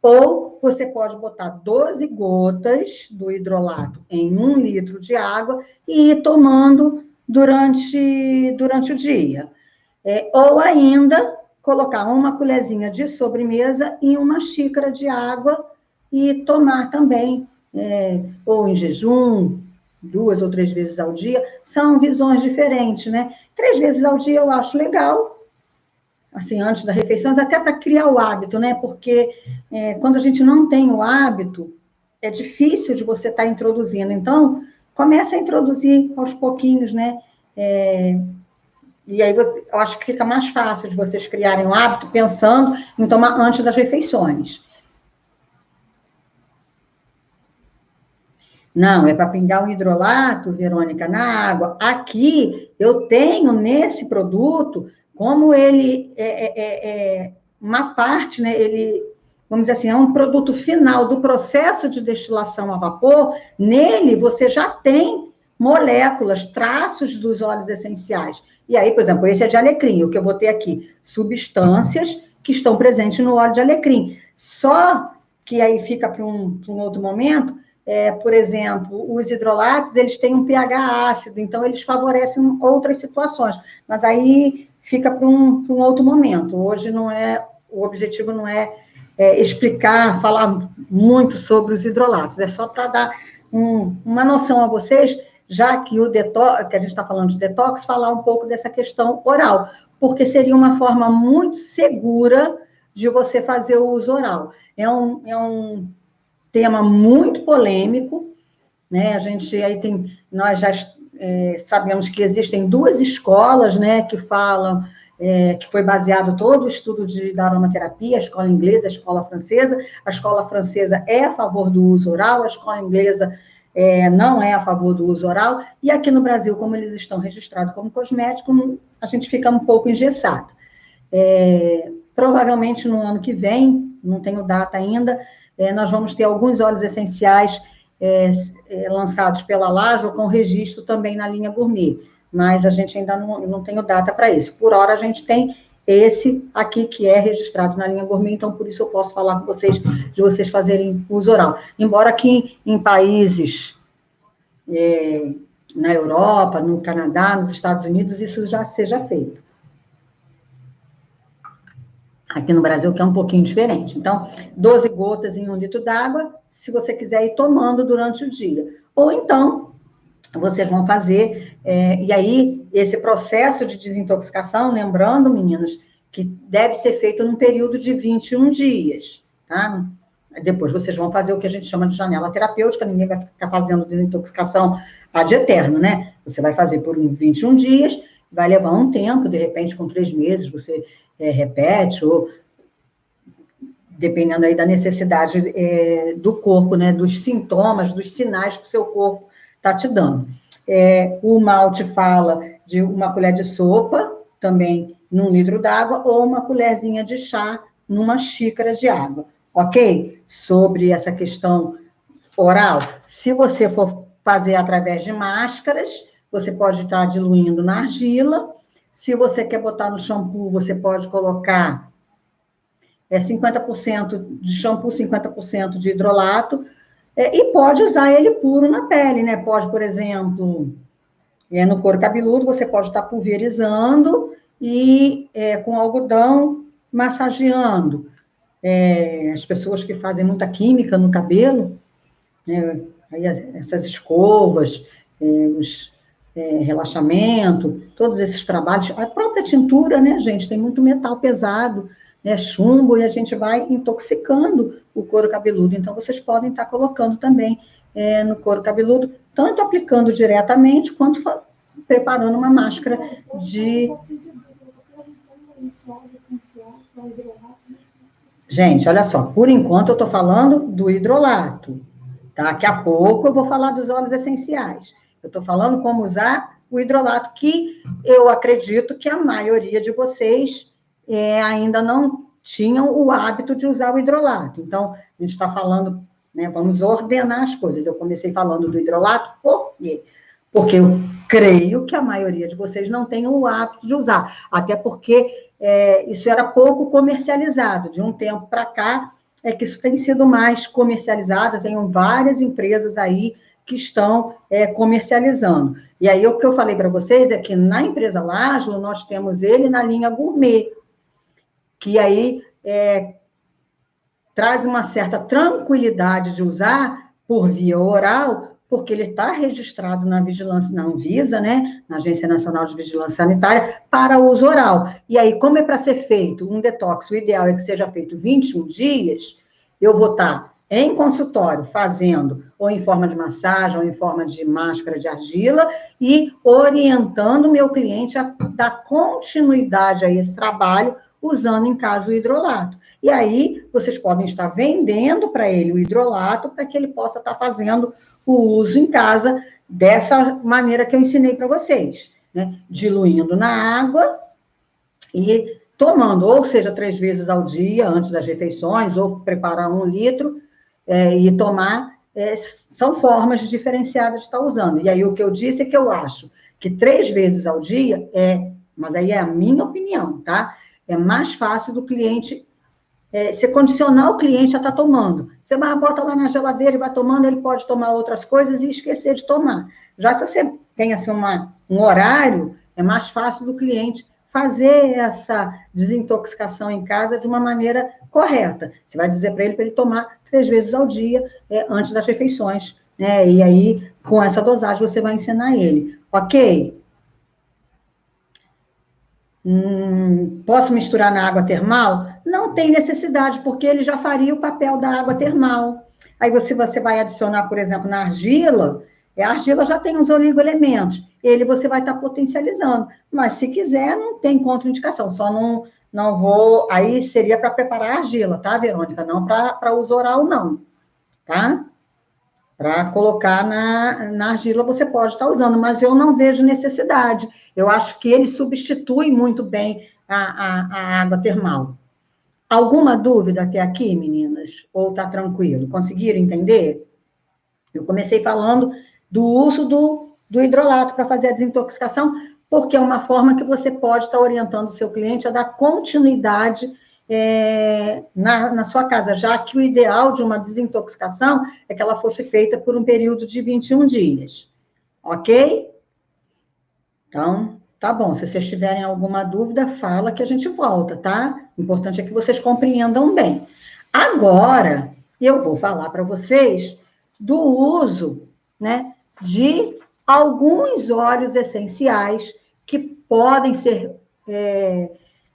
Ou você pode botar 12 gotas do hidrolato em 1 litro de água e ir tomando durante o dia. Ou ainda, colocar 1 colherzinha de sobremesa em 1 xícara de água e tomar também, ou em jejum, 2 ou 3 vezes ao dia. São visões diferentes, né? 3 vezes ao dia eu acho legal, assim, antes das refeições, até para criar o hábito, né? Porque quando a gente não tem o hábito, é difícil de você estar introduzindo. Então, começa a introduzir aos pouquinhos, né? E aí, eu acho que fica mais fácil de vocês criarem o hábito pensando em tomar antes das refeições. Não, é para pingar o hidrolato, Verônica, na água. Aqui, eu tenho nesse produto, como ele uma parte, né? Ele, vamos dizer assim, é um produto final do processo de destilação a vapor. Nele, você já tem moléculas, traços dos óleos essenciais. E aí, por exemplo, esse é de alecrim, o que eu botei aqui, substâncias que estão presentes no óleo de alecrim. Só que aí fica para um outro momento, por exemplo, os hidrolatos, eles têm um pH ácido, então eles favorecem outras situações, mas aí fica para um outro momento. Hoje o objetivo não é explicar, falar muito sobre os hidrolatos, é só para dar uma noção a vocês, já que que a gente está falando de detox, falar um pouco dessa questão oral, porque seria uma forma muito segura de você fazer o uso oral. É um tema muito polêmico, né? Nós já sabemos que existem duas escolas, né, que falam, que foi baseado todo o estudo da aromaterapia, a escola inglesa, a escola francesa. A escola francesa é a favor do uso oral, a escola inglesa não é a favor do uso oral, e aqui no Brasil, como eles estão registrados como cosmético, a gente fica um pouco engessado. Provavelmente no ano que vem, não tenho data ainda, nós vamos ter alguns óleos essenciais lançados pela Lajlo com registro também na linha gourmet, mas a gente ainda não tem data para isso. Por hora, a gente tem esse aqui que é registrado na linha gourmet, então por isso eu posso falar com vocês, de vocês fazerem uso oral. Embora aqui em países na Europa, no Canadá, nos Estados Unidos, isso já seja feito. Aqui no Brasil, que é um pouquinho diferente. Então, 12 gotas em 1 litro d'água, se você quiser ir tomando durante o dia. Ou então, vocês vão fazer, e aí, esse processo de desintoxicação, lembrando, meninas, que deve ser feito num período de 21 dias, tá? Depois vocês vão fazer o que a gente chama de janela terapêutica, ninguém vai ficar fazendo desintoxicação ad eterno, né? Você vai fazer por 21 dias, vai levar um tempo, de repente, com 3 meses, você repete, ou dependendo aí da necessidade do corpo, né, dos sintomas, dos sinais que o seu corpo está te dando. O malte fala de uma colher de sopa, também num litro d'água, ou uma colherzinha de chá numa xícara de água, ok? Sobre essa questão oral, se você for fazer através de máscaras, você pode estar diluindo na argila. Se você quer botar no shampoo, você pode colocar 50% de shampoo, 50% de hidrolato, e pode usar ele puro na pele, né? Pode, por exemplo, no couro cabeludo, você pode estar pulverizando e com algodão massageando. As pessoas que fazem muita química no cabelo, né? Aí essas escovas, relaxamento, todos esses trabalhos, a própria tintura, né, gente, tem muito metal pesado, né, chumbo, e a gente vai intoxicando o couro cabeludo, então vocês podem estar colocando também no couro cabeludo, tanto aplicando diretamente, quanto preparando uma máscara de... Gente, olha só, por enquanto eu estou falando do hidrolato, tá? Daqui a pouco eu vou falar dos óleos essenciais. Eu estou falando como usar o hidrolato, que eu acredito que a maioria de vocês ainda não tinham o hábito de usar o hidrolato. Então, a gente está falando, né, vamos ordenar as coisas. Eu comecei falando do hidrolato, por quê? Porque eu creio que a maioria de vocês não tem o hábito de usar, até porque isso era pouco comercializado. De um tempo para cá, é que isso tem sido mais comercializado, tem várias empresas aí que estão comercializando. E aí, o que eu falei para vocês é que na empresa Lajlo, nós temos ele na linha gourmet, que aí traz uma certa tranquilidade de usar por via oral, porque ele está registrado na vigilância, na Anvisa, né, na Agência Nacional de Vigilância Sanitária, para uso oral. E aí, como é para ser feito um detox, o ideal é que seja feito 21 dias, eu vou estar em consultório fazendo, ou em forma de massagem, ou em forma de máscara de argila, e orientando o meu cliente a dar continuidade a esse trabalho, usando, em caso, o hidrolato. E aí, vocês podem estar vendendo para ele o hidrolato, para que ele possa estar fazendo o uso em casa dessa maneira que eu ensinei para vocês, né? Diluindo na água e tomando, ou seja, 3 vezes ao dia, antes das refeições, ou preparar 1 litro e tomar são formas diferenciadas de estar usando. E aí, o que eu disse é que eu acho que 3 vezes ao dia mas aí é a minha opinião, tá? É mais fácil do cliente, você condicionar o cliente a estar tomando. Você bota lá na geladeira e vai tomando, ele pode tomar outras coisas e esquecer de tomar. Já se você tem, assim, um horário, é mais fácil do cliente fazer essa desintoxicação em casa de uma maneira correta. Você vai dizer para ele tomar 3 vezes ao dia, antes das refeições, né? E aí, com essa dosagem, você vai ensinar ele. Ok? Posso misturar na água termal? Não tem necessidade, porque ele já faria o papel da água termal. Aí você vai adicionar, por exemplo, na argila, a argila já tem os oligoelementos, ele você vai estar potencializando. Mas se quiser, não tem contraindicação, só não vou. Aí seria para preparar a argila, tá, Verônica? Não para uso oral, não, tá? Para colocar na argila, você pode estar usando, mas eu não vejo necessidade. Eu acho que ele substitui muito bem a água termal. Alguma dúvida até aqui, meninas? Ou está tranquilo? Conseguiram entender? Eu comecei falando do uso do hidrolato para fazer a desintoxicação, porque é uma forma que você pode estar orientando o seu cliente a dar continuidade na sua casa, já que o ideal de uma desintoxicação é que ela fosse feita por um período de 21 dias. Ok? Então, tá bom. Se vocês tiverem alguma dúvida, fala que a gente volta, tá? O importante é que vocês compreendam bem. Agora, eu vou falar para vocês do uso, né, de alguns óleos essenciais que podem ser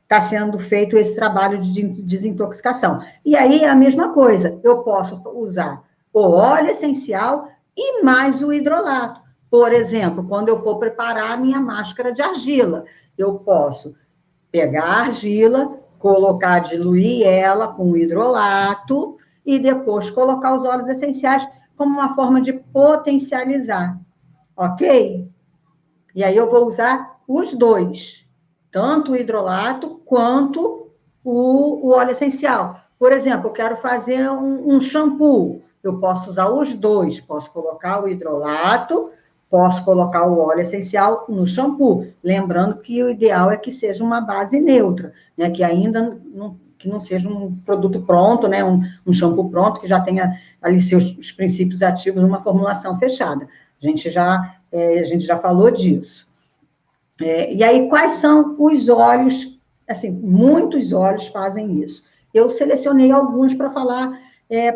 está sendo feito esse trabalho de desintoxicação. E aí é a mesma coisa, eu posso usar o óleo essencial e mais o hidrolato. Por exemplo, quando eu for preparar a minha máscara de argila, eu posso pegar a argila, colocar, diluir ela com hidrolato e depois colocar os óleos essenciais como uma forma de potencializar, ok? E aí eu vou usar os dois, tanto o hidrolato quanto o óleo essencial. Por exemplo, eu quero fazer um shampoo, eu posso usar os dois, posso colocar o hidrolato, posso colocar o óleo essencial no shampoo, lembrando que o ideal é que seja uma base neutra, né, que ainda não seja um produto pronto, né, um shampoo pronto, que já tenha ali seus princípios ativos, uma formulação fechada. A gente já falou disso. E aí, quais são os óleos? Assim, muitos óleos fazem isso. Eu selecionei alguns para falar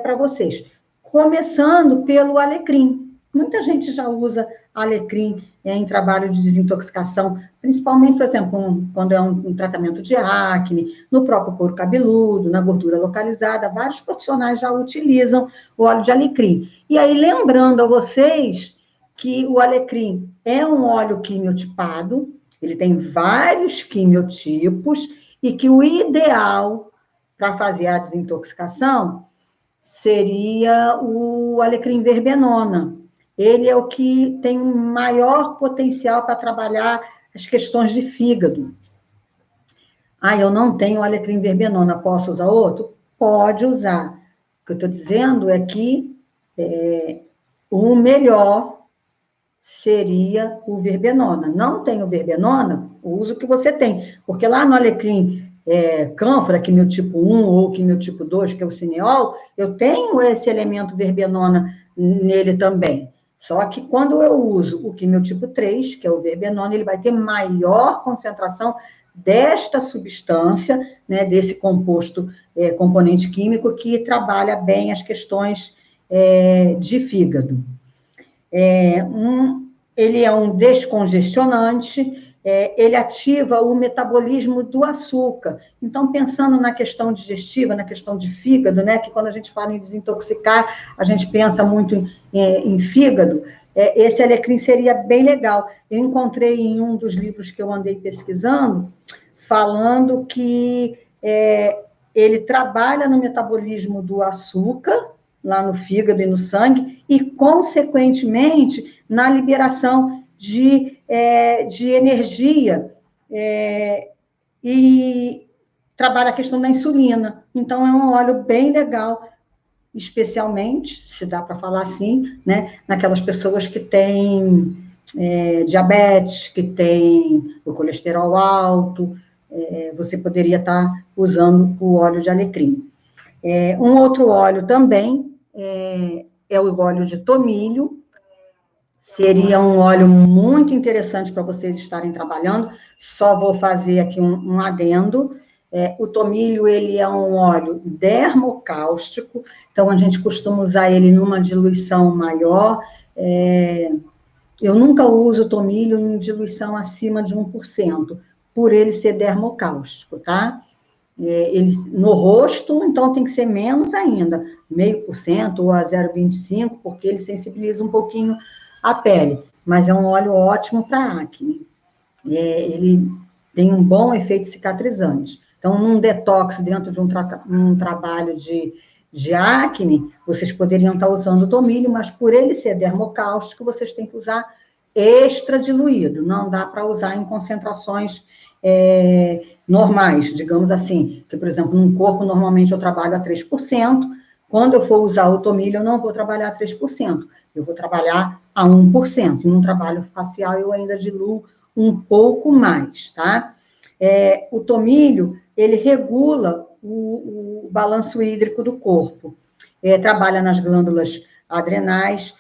para vocês. Começando pelo alecrim. Muita gente já usa alecrim em trabalho de desintoxicação, principalmente, por exemplo, quando é um tratamento de acne, no próprio couro cabeludo, na gordura localizada. Vários profissionais já utilizam o óleo de alecrim. E aí, lembrando a vocês que o alecrim é um óleo quimiotipado, ele tem vários quimiotipos, e que o ideal para fazer a desintoxicação seria o alecrim verbenona. Ele é o que tem maior potencial para trabalhar as questões de fígado. Eu não tenho alecrim verbenona, posso usar outro? Pode usar. O que eu estou dizendo é que o melhor seria o verbenona. Não tem o verbenona, usa o que você tem. Porque lá no alecrim cânfora, quimiotipo 1 ou quimiotipo 2, que é o cineol, eu tenho esse elemento verbenona nele também. Só que quando eu uso o quimiotipo 3, que é o verbenona, ele vai ter maior concentração desta substância, né, desse composto, componente químico, que trabalha bem as questões de fígado. Ele é um descongestionante, ele ativa o metabolismo do açúcar. Então, pensando na questão digestiva, na questão de fígado, né, que quando a gente fala em desintoxicar, a gente pensa muito em fígado, esse alecrim seria bem legal. Eu encontrei em um dos livros que eu andei pesquisando, falando que ele trabalha no metabolismo do açúcar, lá no fígado e no sangue, e, consequentemente, na liberação de energia, e trabalha a questão da insulina. Então, é um óleo bem legal especialmente, se dá para falar assim, né, naquelas pessoas que têm diabetes, que têm o colesterol alto, você poderia estar usando o óleo de alecrim. Um outro óleo também é o óleo de tomilho, seria um óleo muito interessante para vocês estarem trabalhando. Só vou fazer aqui um adendo. O tomilho, ele é um óleo dermocáustico, então a gente costuma usar ele numa diluição maior. Eu nunca uso tomilho em diluição acima de 1%, por ele ser dermocáustico, tá? Ele, no rosto, então tem que ser menos ainda, 0,5% ou a 0,25%, porque ele sensibiliza um pouquinho a pele, mas é um óleo ótimo para acne. Ele tem um bom efeito cicatrizante. Então, num detox dentro de um trabalho de acne, vocês poderiam estar usando o tomilho, mas por ele ser dermocáustico, vocês têm que usar extra diluído, não dá para usar em concentrações normais, digamos assim, que, por exemplo, num corpo, normalmente eu trabalho a 3%, quando eu for usar o tomilho, eu não vou trabalhar a 3%, eu vou trabalhar a 1%, e num trabalho facial eu ainda diluo um pouco mais, tá? O tomilho, ele regula o balanço hídrico do corpo, trabalha nas glândulas adrenais,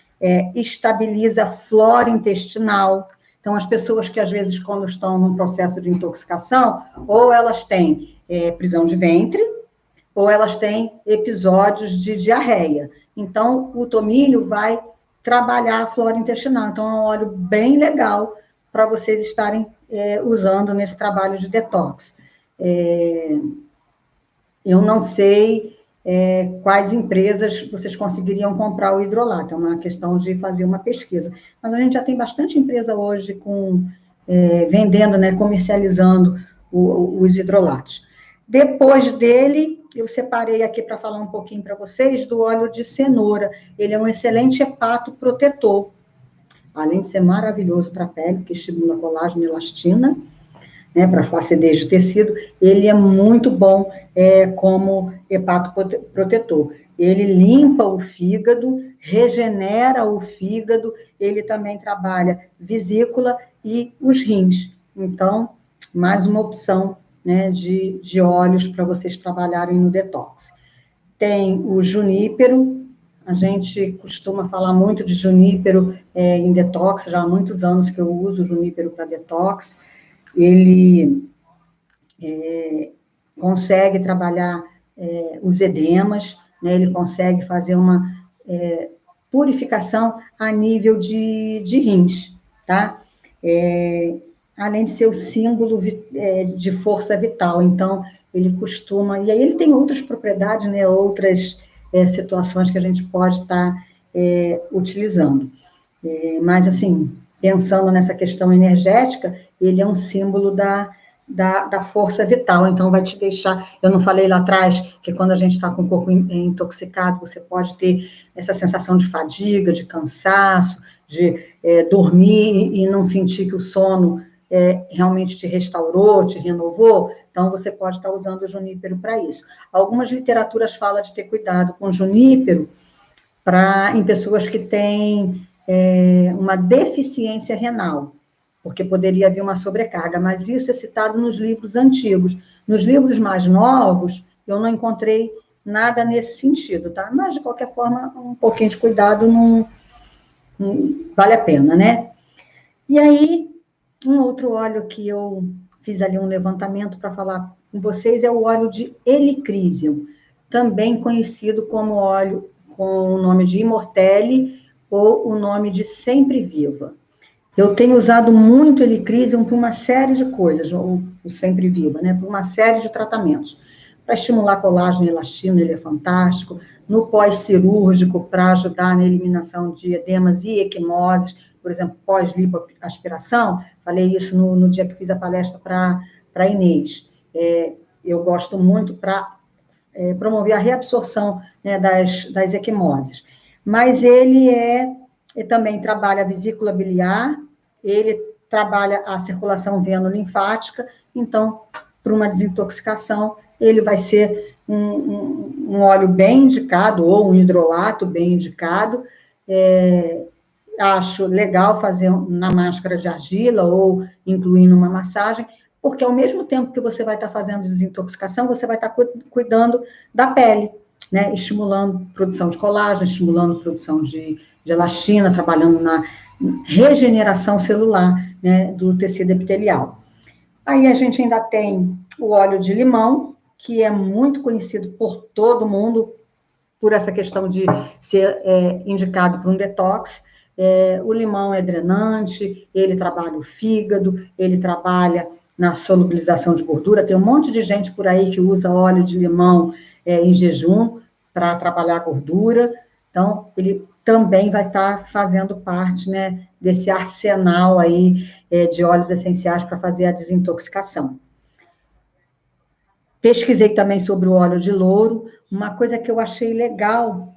estabiliza a flora intestinal. Então, as pessoas que, às vezes, quando estão num processo de intoxicação, ou elas têm prisão de ventre, ou elas têm episódios de diarreia. Então, o tomilho vai trabalhar a flora intestinal. Então, é um óleo bem legal para vocês estarem usando nesse trabalho de detox. Eu não sei quais empresas vocês conseguiriam comprar o hidrolato, é uma questão de fazer uma pesquisa. Mas a gente já tem bastante empresa hoje vendendo, né, comercializando os hidrolatos. Depois dele, eu separei aqui para falar um pouquinho para vocês do óleo de cenoura. Ele é um excelente hepatoprotetor, além de ser maravilhoso para a pele, que estimula colágeno e elastina, né, para flacidez do tecido, ele é muito bom como hepatoprotetor. Ele limpa o fígado, regenera o fígado, ele também trabalha vesícula e os rins. Então, mais uma opção, né, de óleos para vocês trabalharem no detox. Tem o junípero, a gente costuma falar muito de junípero em detox, já há muitos anos que eu uso o junípero para detox. Ele consegue trabalhar os edemas, né? Ele consegue fazer uma purificação a nível de rins, tá? Além de ser o símbolo de força vital, então ele costuma, e aí ele tem outras propriedades, né? Outras situações que a gente pode estar utilizando. Mas, assim, pensando nessa questão energética, ele é um símbolo da força vital, então vai te deixar, eu não falei lá atrás, que quando a gente está com o corpo intoxicado, você pode ter essa sensação de fadiga, de cansaço, de dormir e não sentir que o sono realmente te restaurou, te renovou, então você pode estar usando o junípero para isso. Algumas literaturas falam de ter cuidado com o junípero em pessoas que têm uma deficiência renal, porque poderia haver uma sobrecarga, mas isso é citado nos livros antigos. Nos livros mais novos, eu não encontrei nada nesse sentido, tá? Mas, de qualquer forma, um pouquinho de cuidado não vale a pena, né? E aí, um outro óleo que eu fiz ali um levantamento para falar com vocês é o óleo de helicrísio, também conhecido como óleo com o nome de Immortelle ou o nome de Sempre Viva. Eu tenho usado muito helicrísio para uma série de coisas, ou o Sempre Viva, né? Para uma série de tratamentos. Para estimular colágeno e elastina, ele é fantástico. No pós-cirúrgico, para ajudar na eliminação de edemas e equimoses, por exemplo, pós-lipoaspiração, falei isso no dia que fiz a palestra para Inês. Eu gosto muito para promover a reabsorção, né, das equimoses. Mas ele também trabalha a vesícula biliar, ele trabalha a circulação veno-linfática, então, para uma desintoxicação, ele vai ser um óleo bem indicado, ou um hidrolato bem indicado. Acho legal fazer na máscara de argila, ou incluir numa massagem, porque ao mesmo tempo que você vai estar fazendo desintoxicação, você vai estar cuidando da pele, né? Estimulando a produção de colágeno, estimulando a produção de elastina, trabalhando na regeneração celular, né, do tecido epitelial. Aí a gente ainda tem o óleo de limão, que é muito conhecido por todo mundo, por essa questão de ser indicado para um detox. O limão é drenante, ele trabalha o fígado, ele trabalha na solubilização de gordura. Tem um monte de gente por aí que usa óleo de limão em jejum para trabalhar a gordura. Então, ele também vai estar fazendo parte, né, desse arsenal aí de óleos essenciais para fazer a desintoxicação. Pesquisei também sobre o óleo de louro. Uma coisa que eu achei legal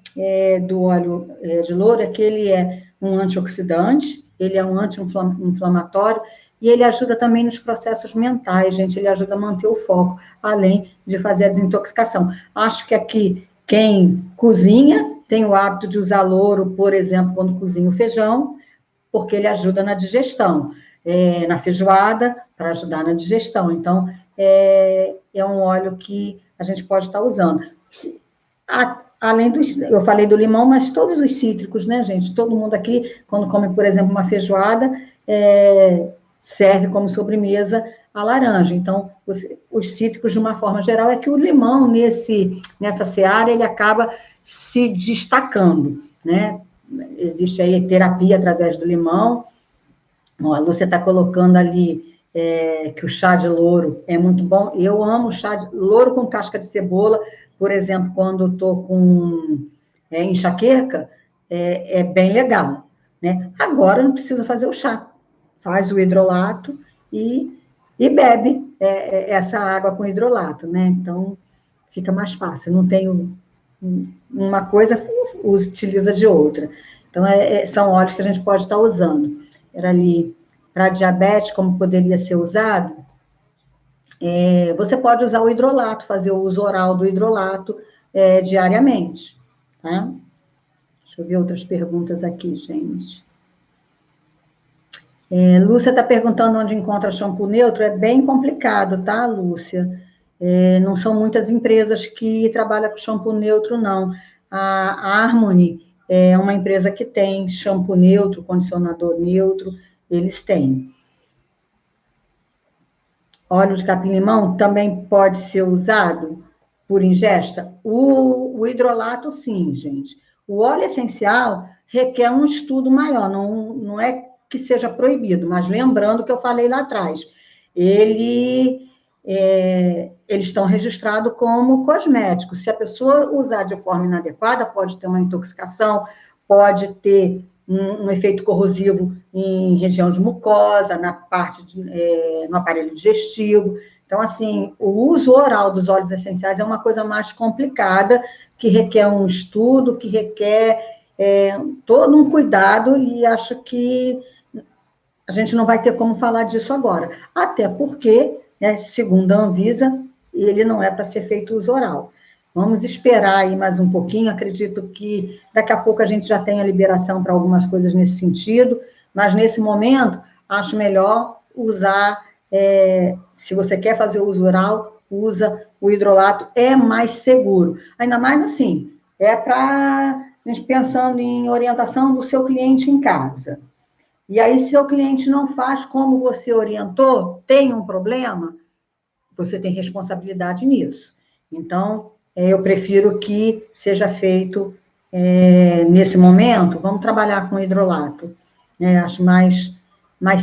do óleo de louro é que ele é um antioxidante, ele é um anti-inflamatório, e ele ajuda também nos processos mentais, gente, ele ajuda a manter o foco, além de fazer a desintoxicação. Acho que aqui, quem cozinha, tem o hábito de usar louro, por exemplo, quando cozinha o feijão, porque ele ajuda na digestão. Na feijoada, para ajudar na digestão. Então, é um óleo que a gente pode estar usando. Além eu falei do limão, mas todos os cítricos, né, gente? Todo mundo aqui, quando come, por exemplo, uma feijoada, serve como sobremesa a laranja. Então, os cítricos, de uma forma geral, é que o limão, nessa seara, ele acaba se destacando, né? Existe aí terapia através do limão. A Lúcia está colocando ali que o chá de louro é muito bom. Eu amo chá de louro com casca de cebola, por exemplo, quando estou com enxaqueca, é bem legal, né? Agora não precisa fazer o chá, faz o hidrolato e bebe essa água com hidrolato, né? Então, fica mais fácil, não tem uma coisa, utiliza de outra. Então, são óleos que a gente pode estar usando. Era ali, para diabetes, como poderia ser usado, você pode usar o hidrolato, fazer o uso oral do hidrolato diariamente, tá? Deixa eu ver outras perguntas aqui, gente. Lúcia está perguntando onde encontra shampoo neutro. É bem complicado, tá, Lúcia? Não são muitas empresas que trabalham com shampoo neutro, não. A Harmony é uma empresa que tem shampoo neutro, condicionador neutro, eles têm. Óleo de capim-limão também pode ser usado por ingesta? O hidrolato, sim, gente. O óleo essencial requer um estudo maior, não é que seja proibido, mas lembrando que eu falei lá atrás, eles estão registrados como cosméticos. Se a pessoa usar de forma inadequada, pode ter uma intoxicação, pode ter um efeito corrosivo em região de mucosa, na parte no aparelho digestivo. Então, assim, o uso oral dos óleos essenciais é uma coisa mais complicada, que requer um estudo, que requer todo um cuidado, e acho que a gente não vai ter como falar disso agora. Até porque, segundo a Anvisa, ele não é para ser feito uso oral. Vamos esperar aí mais um pouquinho, acredito que daqui a pouco a gente já tem a liberação para algumas coisas nesse sentido, mas nesse momento, acho melhor usar, se você quer fazer o uso oral, usa o hidrolato, é mais seguro. Ainda mais assim, para a gente pensando em orientação do seu cliente em casa. E aí, se o cliente não faz como você orientou, tem um problema, você tem responsabilidade nisso. Então, eu prefiro que seja feito nesse momento, vamos trabalhar com hidrolato. Acho mais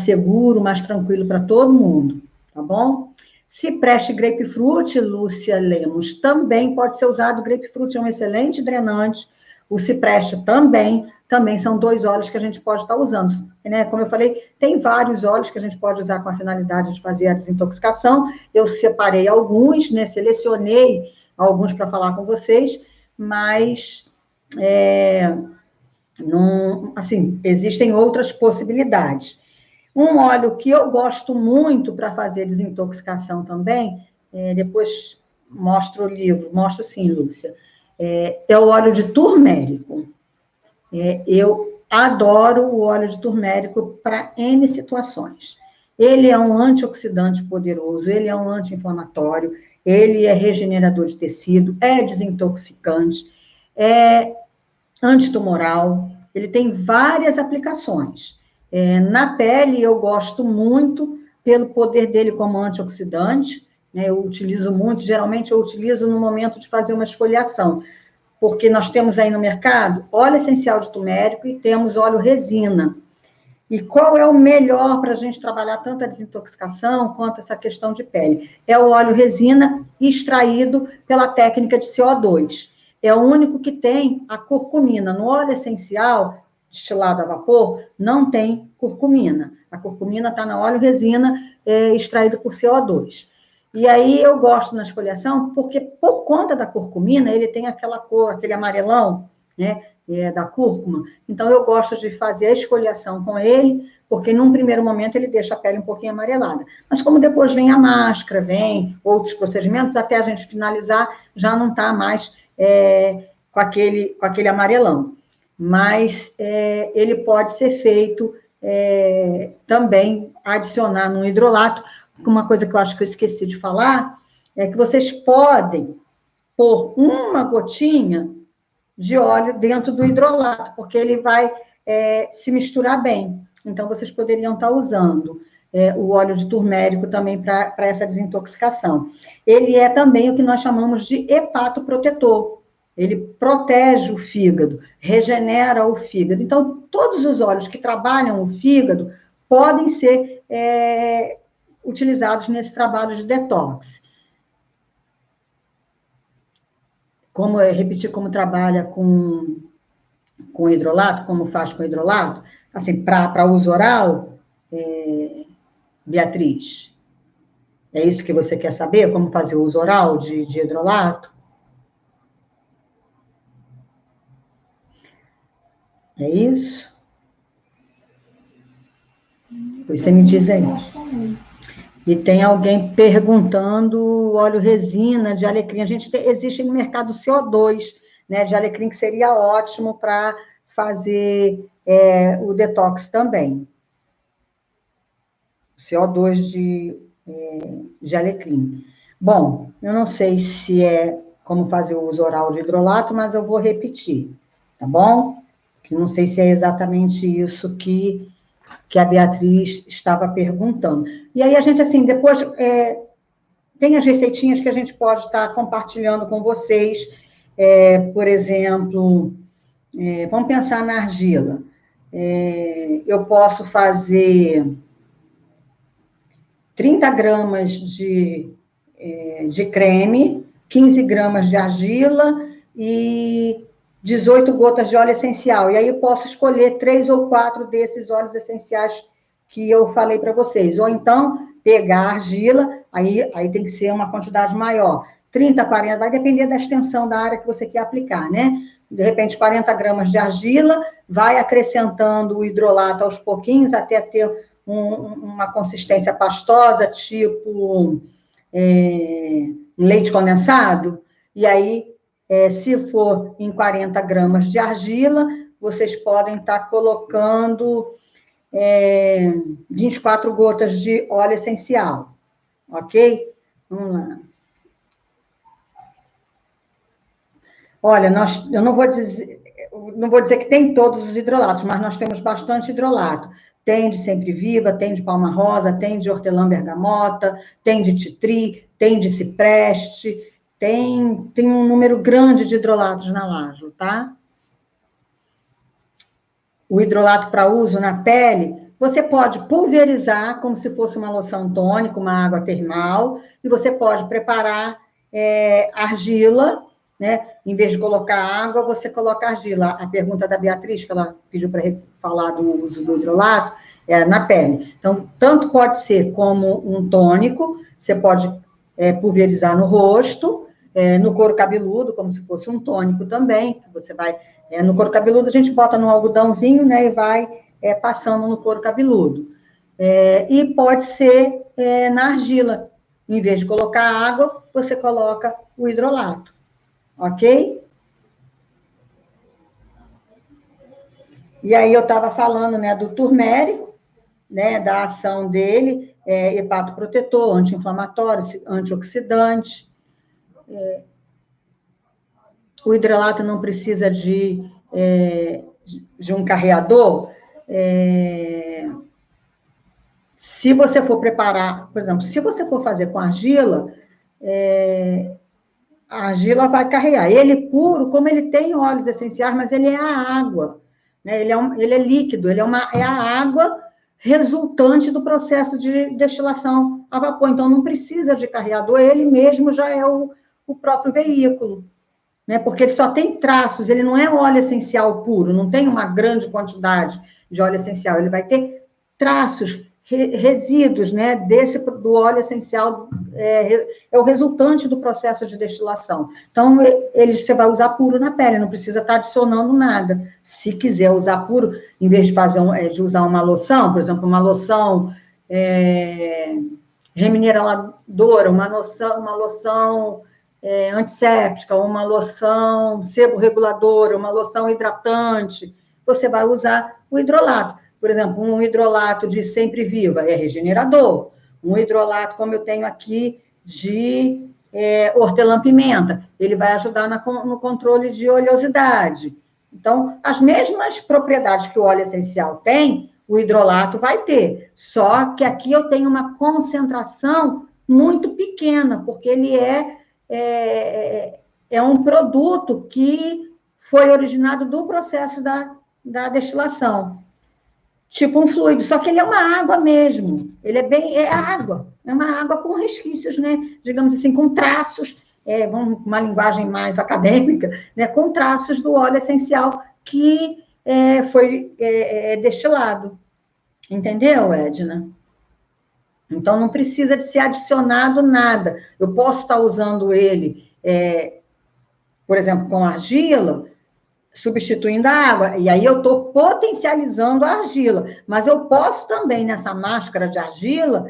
seguro, mais tranquilo para todo mundo, tá bom? Cipreste grapefruit, Lúcia Lemos, também pode ser usado. O grapefruit é um excelente drenante, o cipreste também são 2 óleos que a gente pode estar usando, né? Como eu falei, tem vários óleos que a gente pode usar com a finalidade de fazer a desintoxicação. Eu separei alguns, né? Selecionei alguns para falar com vocês, mas assim, existem outras possibilidades. Um óleo que eu gosto muito para fazer desintoxicação também, depois mostro o livro, mostro sim, Lúcia, é o óleo de turmérico. Eu adoro o óleo de turmérico para N situações. Ele é um antioxidante poderoso, ele é um anti-inflamatório, ele é regenerador de tecido, é desintoxicante, é antitumoral, ele tem várias aplicações. Na pele, eu gosto muito pelo poder dele como antioxidante, né? Eu utilizo muito, geralmente eu utilizo no momento de fazer uma esfoliação, porque nós temos aí no mercado óleo essencial de turmérico e temos óleo resina. E qual é o melhor para a gente trabalhar tanto a desintoxicação quanto essa questão de pele? É o óleo resina extraído pela técnica de CO2. É o único que tem a curcumina. No óleo essencial, destilado a vapor, não tem curcumina. A curcumina está no óleo resina extraído por CO2. E aí eu gosto na esfoliação porque, por conta da curcumina, ele tem aquela cor, aquele amarelão, né? Da cúrcuma. Então, eu gosto de fazer a esfoliação com ele, porque num primeiro momento ele deixa a pele um pouquinho amarelada. Mas como depois vem a máscara, vem outros procedimentos, até a gente finalizar, já não está mais com aquele amarelão. Mas ele pode ser feito também, adicionar no hidrolato. Uma coisa que eu acho que eu esqueci de falar, é que vocês podem pôr uma gotinha de óleo dentro do hidrolato, porque ele vai se misturar bem. Então, vocês poderiam estar usando o óleo de turmérico também para essa desintoxicação. Ele é também o que nós chamamos de hepatoprotetor. Ele protege o fígado, regenera o fígado. Então, todos os óleos que trabalham o fígado podem ser utilizados nesse trabalho de detox. Repetir como trabalha com hidrolato, como faz com hidrolato, assim, para uso oral, Beatriz, é isso que você quer saber? Como fazer o uso oral de hidrolato? É isso? Pois você me diz aí. E tem alguém perguntando óleo resina de alecrim. Existe no mercado CO2, né, de alecrim, que seria ótimo para fazer o detox também. CO2 de alecrim. Bom, eu não sei se é como fazer o uso oral de hidrolato, mas eu vou repetir, tá bom? Que não sei se é exatamente isso que a Beatriz estava perguntando. E aí a gente, assim, depois tem as receitinhas que a gente pode estar compartilhando com vocês, por exemplo, vamos pensar na argila. Eu posso fazer 30 gramas de creme, 15 gramas de argila e 18 gotas de óleo essencial. E aí eu posso escolher 3 ou 4 desses óleos essenciais que eu falei para vocês. Ou então, pegar a argila, aí tem que ser uma quantidade maior. 30, 40, vai depender da extensão da área que você quer aplicar, né? De repente, 40 gramas de argila, vai acrescentando o hidrolato aos pouquinhos, até ter uma consistência pastosa, tipo leite condensado. E aí, se for em 40 gramas de argila, vocês podem estar colocando 24 gotas de óleo essencial, ok? Vamos lá. Olha, eu não vou dizer que tem todos os hidrolatos, mas nós temos bastante hidrolato. Tem de sempre-viva, tem de palma rosa, tem de hortelã-bergamota, tem de titri, tem de cipreste, tem um número grande de hidrolatos na Lajo, tá? O hidrolato para uso na pele, você pode pulverizar como se fosse uma loção tônica, uma água termal, e você pode preparar argila, né? Em vez de colocar água, você coloca argila. A pergunta da Beatriz, que ela pediu para falar do uso do hidrolato, é na pele. Então, tanto pode ser como um tônico, você pode pulverizar no rosto, no couro cabeludo, como se fosse um tônico também, que você vai... no couro cabeludo, a gente bota no algodãozinho, né, e vai passando no couro cabeludo. E pode ser na argila. Em vez de colocar água, você coloca o hidrolato, ok? E aí eu estava falando, né, do turmérico, né, da ação dele, hepatoprotetor, anti-inflamatório, antioxidante. O hidrolato não precisa de um carreador. Se você for preparar, por exemplo, se você for fazer com argila, a argila vai carregar. Ele puro, como ele tem óleos essenciais, mas ele é a água, né? Ele é líquido, é a água resultante do processo de destilação a vapor. Então, não precisa de carreador, ele mesmo já é o próprio veículo, né? Porque ele só tem traços, ele não é óleo essencial puro, não tem uma grande quantidade de óleo essencial, ele vai ter traços, resíduos, né, do óleo essencial, é o resultante do processo de destilação. Então, você vai usar puro na pele, não precisa estar adicionando nada. Se quiser usar puro, em vez de usar uma loção, por exemplo, uma loção remineradora, uma loção antisséptica, uma loção seborreguladora, uma loção hidratante, você vai usar o hidrolato. Por exemplo, um hidrolato de Sempre Viva é regenerador. Um hidrolato, como eu tenho aqui, de hortelã-pimenta, ele vai ajudar no controle de oleosidade. Então, as mesmas propriedades que o óleo essencial tem, o hidrolato vai ter. Só que aqui eu tenho uma concentração muito pequena, porque ele é um produto que foi originado do processo da destilação. Tipo um fluido, só que ele é uma água mesmo. Ele é água, é uma água com resquícios, né? Digamos assim, com traços, vamos uma linguagem mais acadêmica, né? Com traços do óleo essencial que foi destilado. Entendeu, Edna? Então, não precisa de ser adicionado nada. Eu posso estar usando ele, por exemplo, com argila, substituindo a água, e aí eu estou potencializando a argila, mas eu posso também, nessa máscara de argila,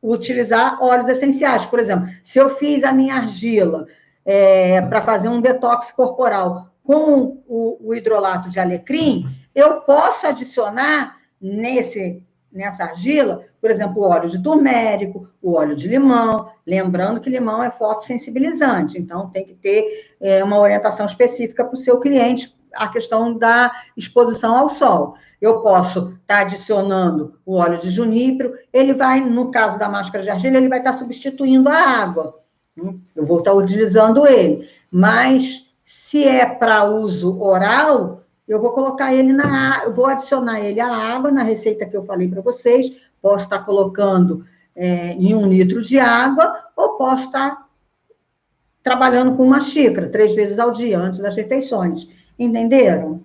utilizar óleos essenciais. Por exemplo, se eu fiz a minha argila para fazer um detox corporal com o hidrolato de alecrim, eu posso adicionar nessa argila, por exemplo, o óleo de turmérico, o óleo de limão, lembrando que limão é fotossensibilizante, então tem que ter uma orientação específica para o seu cliente, a questão da exposição ao sol. Eu posso estar adicionando o óleo de junípero, ele vai, no caso da máscara de argila, ele vai estar substituindo a água. Eu vou estar utilizando ele. Mas, se é para uso oral, eu vou colocar ele eu vou adicionar ele à água, na receita que eu falei para vocês, posso estar colocando em 1 litro de água, ou posso estar trabalhando com uma xícara, 3 vezes ao dia, antes das refeições. Entenderam?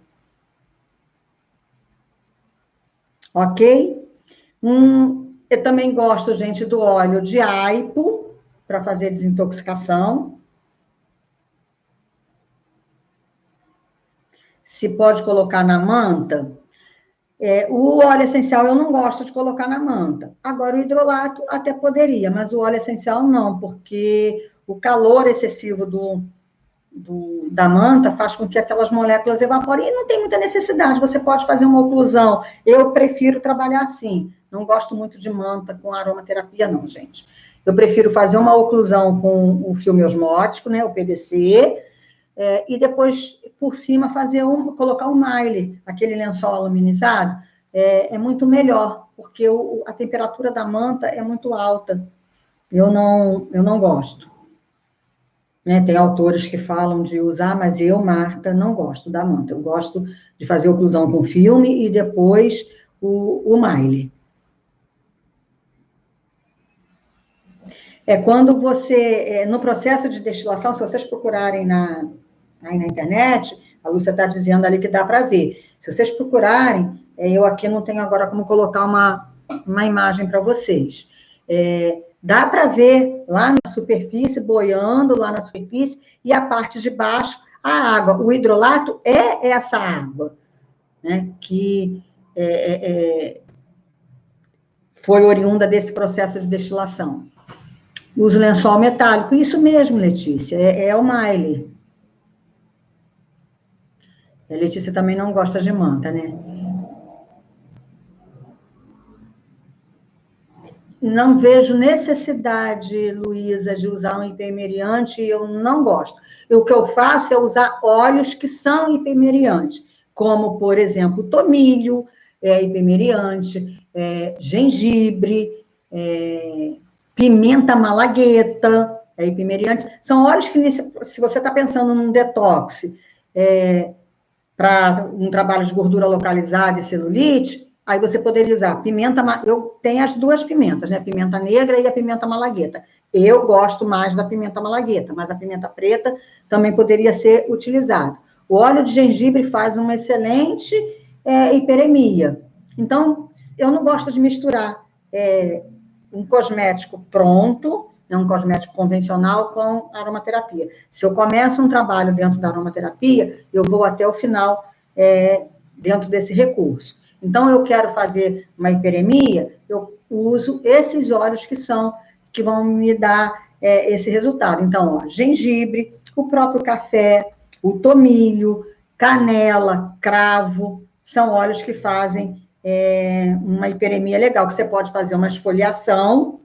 Ok? Eu também gosto, gente, do óleo de aipo, para fazer desintoxicação. Se pode colocar na manta. O óleo essencial eu não gosto de colocar na manta. Agora, o hidrolato até poderia, mas o óleo essencial não, porque o calor excessivo da manta faz com que aquelas moléculas evaporem e não tem muita necessidade, você pode fazer uma oclusão. Eu prefiro trabalhar assim, não gosto muito de manta com aromaterapia não, gente. Eu prefiro fazer uma oclusão com o filme osmótico, né, o PVC, e depois, por cima, colocar um maile, aquele lençol aluminizado, é muito melhor, porque a temperatura da manta é muito alta. Eu não gosto. Né, tem autores que falam de usar, mas eu, Marta, não gosto da manta. Eu gosto de fazer oclusão com filme e depois o maile. Quando você, no processo de destilação, se vocês procurarem aí na internet, a Lúcia está dizendo ali que dá para ver. Se vocês procurarem, eu aqui não tenho agora como colocar uma imagem para vocês. Dá para ver lá na superfície, boiando lá na superfície, e a parte de baixo, a água. O hidrolato é essa água, né, que foi oriunda desse processo de destilação. Uso lençol metálico. Isso mesmo, Letícia, é o Miley. A Letícia também não gosta de manta, né? Não vejo necessidade, Luísa, de usar um hipermeriante, eu não gosto. O que eu faço é usar óleos que são hipermeriantes, como, por exemplo, tomilho, hipermeriante, gengibre, pimenta malagueta, hipermeriante. São óleos que, se você está pensando num detox, para um trabalho de gordura localizada e celulite, aí você poderia usar pimenta, eu tenho as duas pimentas, né? Pimenta negra e a pimenta malagueta. Eu gosto mais da pimenta malagueta, mas a pimenta preta também poderia ser utilizada. O óleo de gengibre faz uma excelente hiperemia. Então, eu não gosto de misturar um cosmético pronto, né, um cosmético convencional com aromaterapia. Se eu começo um trabalho dentro da aromaterapia, eu vou até o final dentro desse recurso. Então, eu quero fazer uma hiperemia, eu uso esses óleos que vão me dar esse resultado. Então, ó, gengibre, o próprio café, o tomilho, canela, cravo, são óleos que fazem uma hiperemia legal, que você pode fazer uma esfoliação,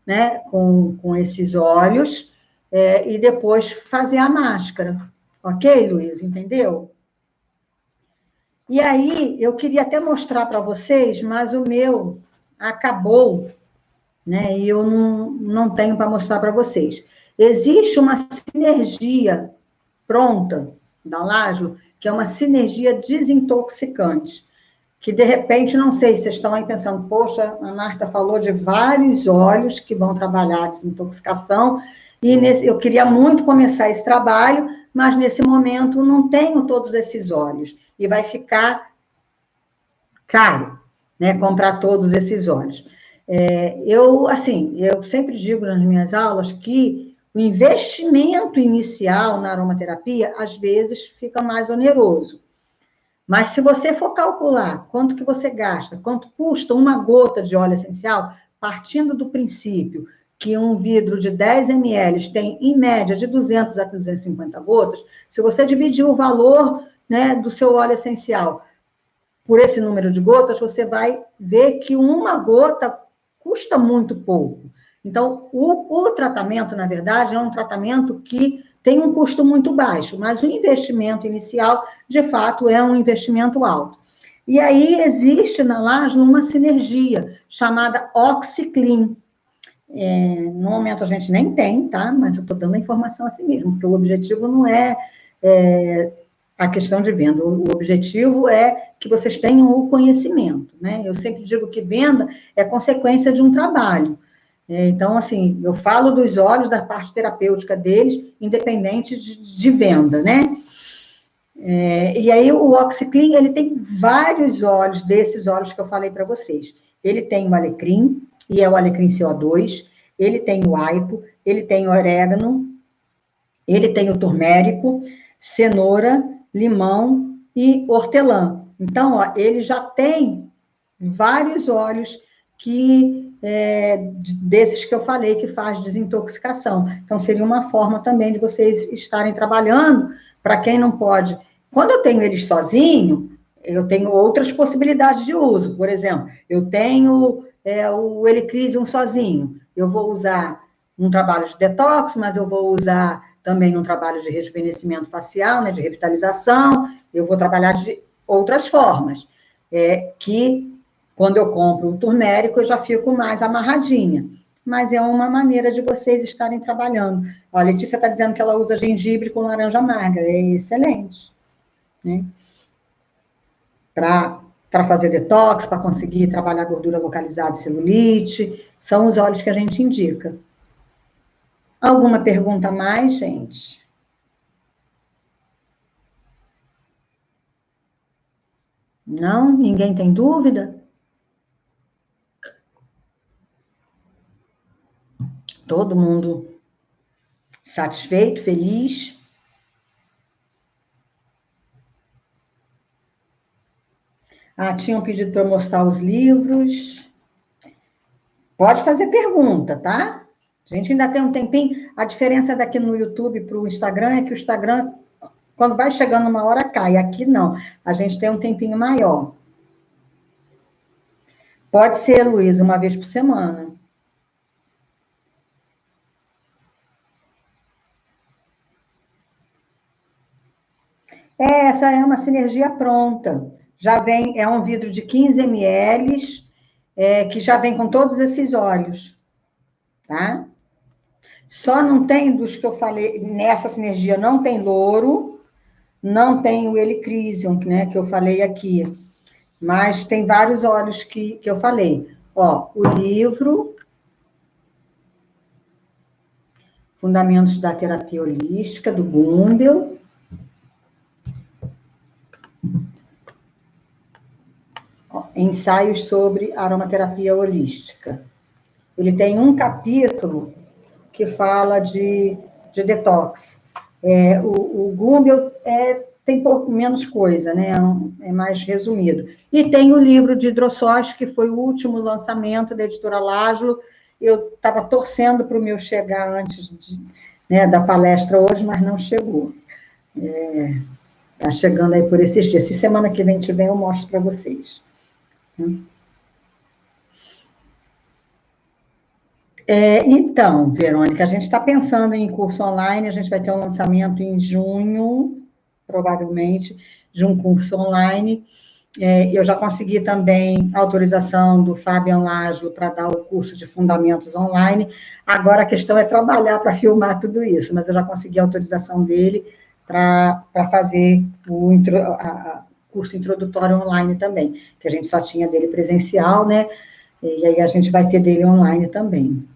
né, com esses óleos, e depois fazer a máscara. Ok, Luiz? Entendeu? E aí, eu queria até mostrar para vocês, mas o meu acabou, né, e eu não tenho para mostrar para vocês. Existe uma sinergia pronta da Lajlo, que é uma sinergia desintoxicante, que de repente, não sei, vocês estão aí pensando, poxa, a Marta falou de vários óleos que vão trabalhar a desintoxicação, e eu queria muito começar esse trabalho, mas nesse momento não tenho todos esses óleos, e vai ficar caro, né, comprar todos esses óleos. Eu sempre digo nas minhas aulas que o investimento inicial na aromaterapia, às vezes, fica mais oneroso. Mas se você for calcular quanto que você gasta, quanto custa uma gota de óleo essencial, partindo do princípio que um vidro de 10 ml tem, em média, de 200 a 250 gotas, se você dividir o valor, né, do seu óleo essencial por esse número de gotas, você vai ver que uma gota custa muito pouco. Então, o tratamento, na verdade, é um tratamento que tem um custo muito baixo, mas o investimento inicial, de fato, é um investimento alto. E aí existe na Lajlo uma sinergia chamada OxyClean. No momento a gente nem tem, tá? Mas eu estou dando a informação assim mesmo, porque o objetivo não é a questão de venda. O objetivo é que vocês tenham o conhecimento, né? Eu sempre digo que venda é consequência de um trabalho. Então, assim, eu falo dos óleos, da parte terapêutica deles, independente de venda, né? E aí o OxyClean, ele tem vários óleos, desses óleos que eu falei para vocês. Ele tem o alecrim, e é o alecrim CO2, ele tem o aipo, ele tem o orégano, ele tem o turmérico, cenoura, limão e hortelã. Então, ó, ele já tem vários óleos desses que eu falei que faz desintoxicação. Então, seria uma forma também de vocês estarem trabalhando, para quem não pode. Quando eu tenho eles sozinho, eu tenho outras possibilidades de uso. Por exemplo, eu tenho o Helichrysum sozinho. Eu vou usar num trabalho de detox, mas eu vou usar também num trabalho de rejuvenescimento facial, né, de revitalização. Eu vou trabalhar de outras formas, que quando eu compro o turmérico, eu já fico mais amarradinha. Mas é uma maneira de vocês estarem trabalhando. Ó, a Letícia está dizendo que ela usa gengibre com laranja amarga. É excelente, né? Para fazer detox, para conseguir trabalhar gordura localizada e celulite. São os óleos que a gente indica. Alguma pergunta a mais, gente? Não? Ninguém tem dúvida? Todo mundo satisfeito, feliz? Tinham pedido para eu mostrar os livros. Pode fazer pergunta, tá? A gente ainda tem um tempinho. A diferença daqui no YouTube para o Instagram é que o Instagram, quando vai chegando uma hora, cai. Aqui não. A gente tem um tempinho maior. Pode ser, Luísa, uma vez por semana. Essa é uma sinergia pronta. Já vem, é um vidro de 15 ml, que já vem com todos esses óleos, tá? Só não tem dos que eu falei, nessa sinergia não tem louro, não tem o helichrysum, né, que eu falei aqui, mas tem vários óleos que eu falei. Ó, o livro Fundamentos da Terapia Holística, do Gumbel. Ensaios sobre aromaterapia holística. Ele tem um capítulo que fala de detox. O Gumbel tem pouco menos coisa, né? É mais resumido. E tem o livro de hidrossóis, que foi o último lançamento da editora Laszlo. Eu estava torcendo para o meu chegar antes da palestra hoje, mas não chegou. Está chegando aí por esses dias. Se semana que vem tiver, eu mostro para vocês. Então, Verônica, a gente está pensando em curso online, a gente vai ter um lançamento em junho, provavelmente, de um curso online. Eu já consegui também a autorização do Fabian Laszlo para dar o curso de Fundamentos online. Agora a questão é trabalhar para filmar tudo isso, mas eu já consegui a autorização dele para fazer o curso introdutório online também, que a gente só tinha dele presencial, né? E aí a gente vai ter dele online também.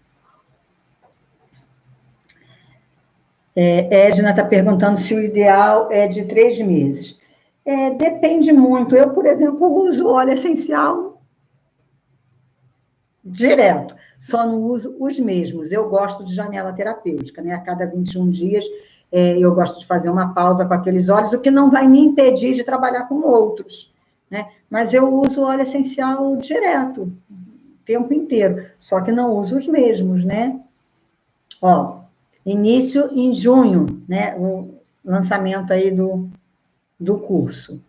Edna está perguntando se o ideal é de 3 meses. Depende muito. Eu, por exemplo, uso óleo essencial direto, só não uso os mesmos. Eu gosto de janela terapêutica, né? A cada 21 dias eu gosto de fazer uma pausa com aqueles óleos, o que não vai me impedir de trabalhar com outros, né? Mas eu uso óleo essencial direto, o tempo inteiro, só que não uso os mesmos, né? Ó, início em junho, né? O lançamento aí do curso.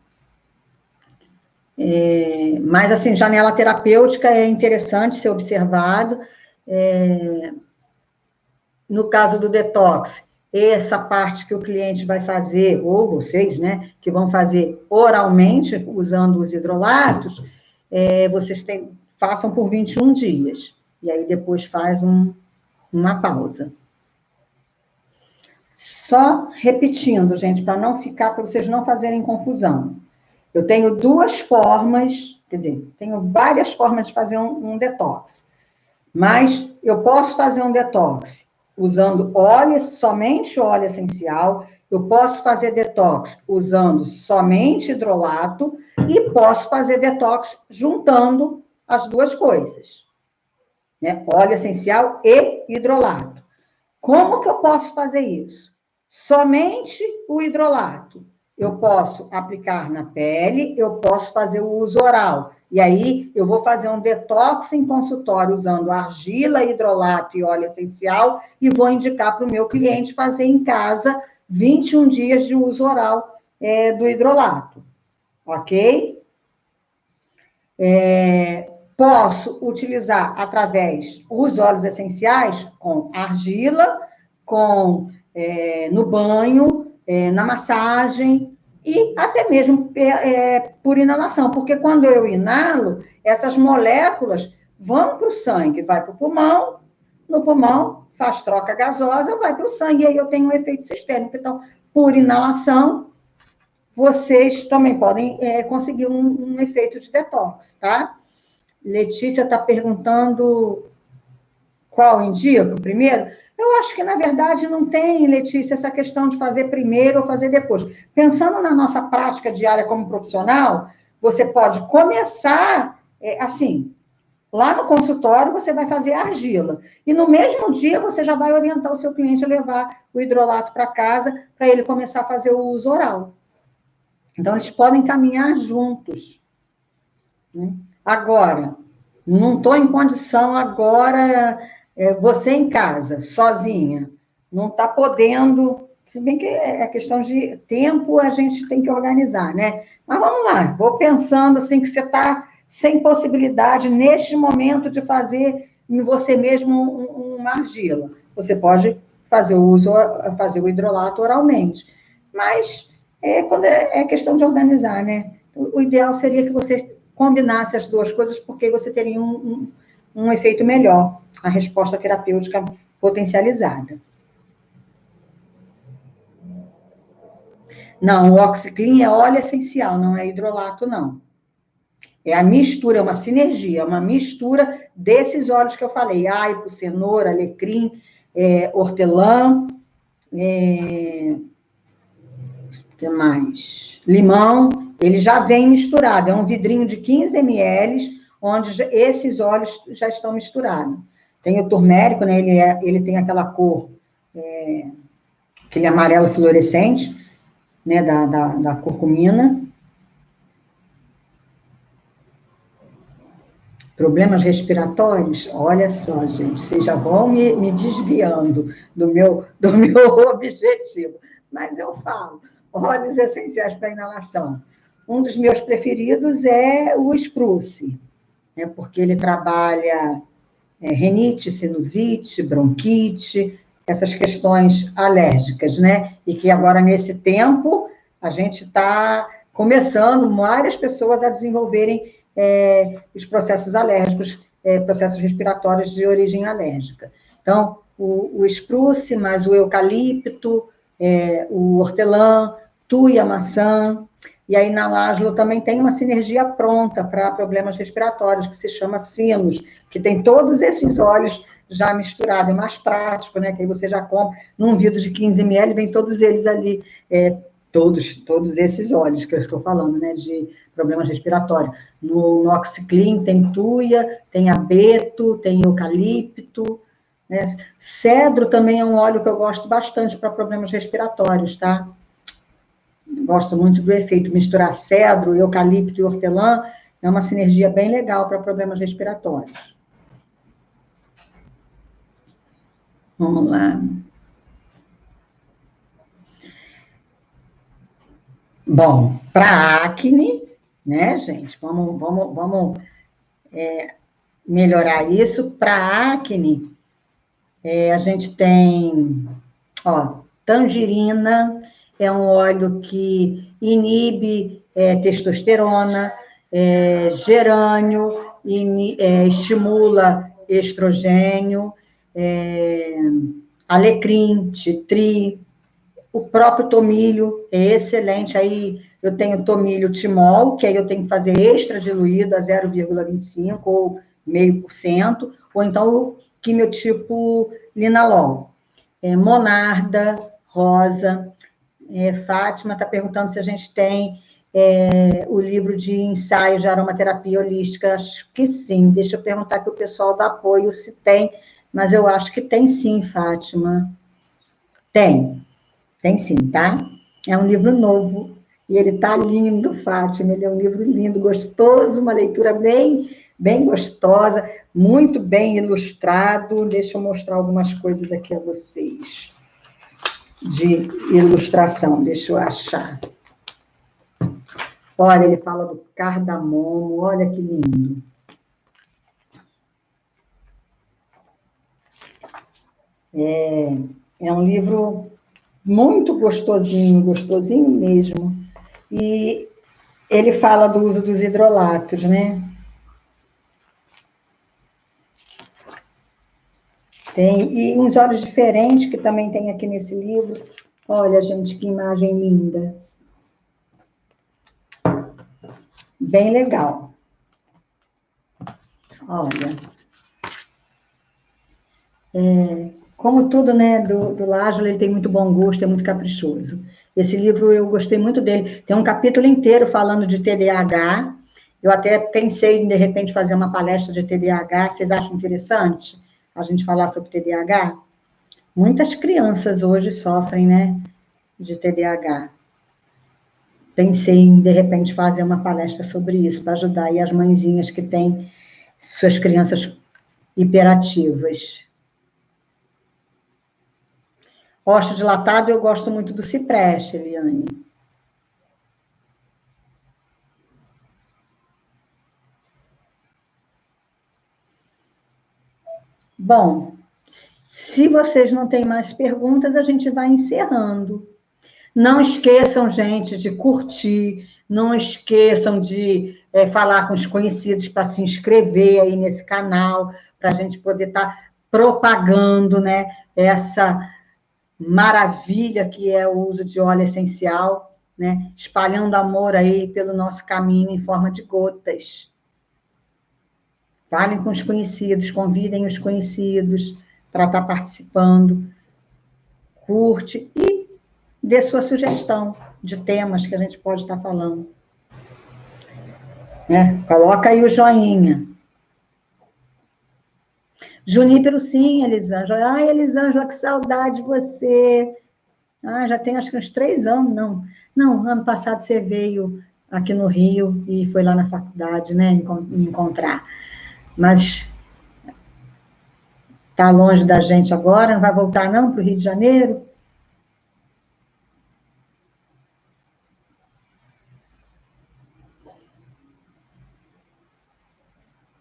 Mas, assim, janela terapêutica é interessante ser observado. No caso do detox, essa parte que o cliente vai fazer, ou vocês, né, que vão fazer oralmente, usando os hidrolatos, vocês façam por 21 dias. E aí depois faz uma pausa. Só repetindo, gente, para não ficar, para vocês não fazerem confusão. Eu tenho 2 formas, quer dizer, tenho várias formas de fazer um detox. Mas eu posso fazer um detox usando óleo, somente óleo essencial. Eu posso fazer detox usando somente hidrolato e posso fazer detox juntando as 2 coisas, né? Óleo essencial e hidrolato. Como que eu posso fazer isso? Somente o hidrolato. Eu posso aplicar na pele, eu posso fazer o uso oral. E aí, eu vou fazer um detox em consultório usando argila, hidrolato e óleo essencial e vou indicar para o meu cliente fazer em casa 21 dias de uso oral do hidrolato. Ok? Posso utilizar através os óleos essenciais com argila, no banho, na massagem e até mesmo por inalação, porque quando eu inalo, essas moléculas vão para o sangue, vai para o pulmão, no pulmão faz troca gasosa, vai para o sangue, e aí eu tenho um efeito sistêmico. Então, por inalação, vocês também podem conseguir um efeito de detox, tá? Letícia está perguntando qual indico primeiro. Eu acho que, na verdade, não tem, Letícia, essa questão de fazer primeiro ou fazer depois. Pensando na nossa prática diária como profissional, você pode começar, assim, lá no consultório você vai fazer a argila. E no mesmo dia você já vai orientar o seu cliente a levar o hidrolato para casa para ele começar a fazer o uso oral. Então, eles podem caminhar juntos, né? Agora, não estou em condição agora você em casa, sozinha, não está podendo, se bem que é questão de tempo, a gente tem que organizar, né? Mas vamos lá, vou pensando assim que você está sem possibilidade, neste momento, de fazer em você mesmo uma argila. Você pode fazer o hidrolato oralmente, mas quando é questão de organizar, né? O ideal seria que você combinasse as duas coisas, porque você teria um efeito melhor, a resposta terapêutica potencializada. Não, o OxiClean é óleo essencial, não é hidrolato, não. É a mistura, é uma sinergia, é uma mistura desses óleos que eu falei, aipo, cenoura, alecrim, hortelã, que mais? Limão, ele já vem misturado, é um vidrinho de 15 ml, onde esses óleos já estão misturados. Tem o turmérico, né? Ele tem aquela cor, aquele amarelo fluorescente, né? Da curcumina. Problemas respiratórios? Olha só, gente, vocês já vão me desviando do meu objetivo. Mas eu falo, óleos essenciais para inalação. Um dos meus preferidos é o Spruce, né, porque ele trabalha rinite, sinusite, bronquite, essas questões alérgicas, né? E que agora, nesse tempo, a gente está começando, várias pessoas a desenvolverem os processos alérgicos, processos respiratórios de origem alérgica. Então, o Spruce, mais o eucalipto, o hortelã, tuia, maçã, e aí na Lágilo também tem uma sinergia pronta para problemas respiratórios, que se chama Sinus, que tem todos esses óleos já misturados, é mais prático, né? Que aí você já compra num vidro de 15 ml, vem todos eles ali, todos esses óleos que eu estou falando, né? De problemas respiratórios. No OxiClean tem tuia, tem abeto, tem eucalipto, né? Cedro também é um óleo que eu gosto bastante para problemas respiratórios, tá? Gosto muito do efeito, misturar cedro, eucalipto e hortelã, é uma sinergia bem legal para problemas respiratórios. Vamos lá. Bom, para acne, né, gente? Vamos melhorar isso. Para acne, a gente tem, tangerina, é um óleo que inibe testosterona, gerânio, estimula estrogênio, alecrim, titri, o próprio tomilho é excelente. Aí eu tenho tomilho timol, que aí eu tenho que fazer extra diluído a 0,25 ou 0,5%, ou então o quimiotipo linalol. Monarda, rosa. Fátima está perguntando se a gente tem o livro de ensaio de aromaterapia holística. Acho que sim. Deixa eu perguntar aqui o pessoal do apoio se tem, mas eu acho que tem sim, Fátima. Tem sim, tá? É um livro novo e ele tá lindo, Fátima. Ele é um livro lindo, gostoso, uma leitura bem gostosa, muito bem ilustrado. Deixa eu mostrar algumas coisas aqui a vocês de ilustração, deixa eu achar. Olha, ele fala do cardamomo, olha que lindo. É um livro muito gostosinho mesmo. E ele fala do uso dos hidrolatos, né? E uns óleos diferentes que também tem aqui nesse livro. Olha, gente, que imagem linda. Bem legal. Olha. Como tudo, né, do Lágilo, ele tem muito bom gosto, é muito caprichoso. Esse livro eu gostei muito dele. Tem um capítulo inteiro falando de TDAH. Eu até pensei em, de repente, fazer uma palestra de TDAH. Vocês acham interessante a gente falar sobre TDAH? Muitas crianças hoje sofrem, né, de TDAH. Pensei em, de repente, fazer uma palestra sobre isso, para ajudar aí as mãezinhas que têm suas crianças hiperativas. Rocha dilatado, eu gosto muito do cipreste, Eliane. Bom, se vocês não têm mais perguntas, a gente vai encerrando. Não esqueçam, gente, de curtir, não esqueçam de falar com os conhecidos para se inscrever aí nesse canal, para a gente poder estar propagando, né, essa maravilha que é o uso de óleo essencial, né, espalhando amor aí pelo nosso caminho em forma de gotas. Falem com os conhecidos, convidem os conhecidos para estar participando, curte e dê sua sugestão de temas que a gente pode estar falando. Né? Coloca aí o joinha. Junípero, sim, Elisângela. Ai, Elisângela, que saudade de você. Ah, já tem acho que uns 3 anos, não. Não, ano passado você veio aqui no Rio e foi lá na faculdade, né, me encontrar. Mas tá longe da gente agora, não vai voltar não para o Rio de Janeiro?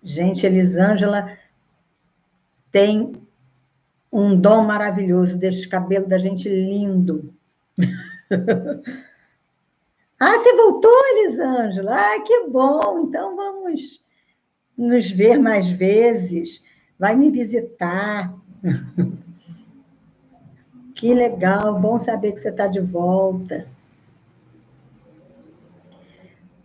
Gente, Elisângela tem um dom maravilhoso, deixa o cabelo da gente lindo. Ah, você voltou, Elisângela? Ah, que bom! Então vamos nos ver mais vezes. Vai me visitar. Que legal, bom saber que você está de volta.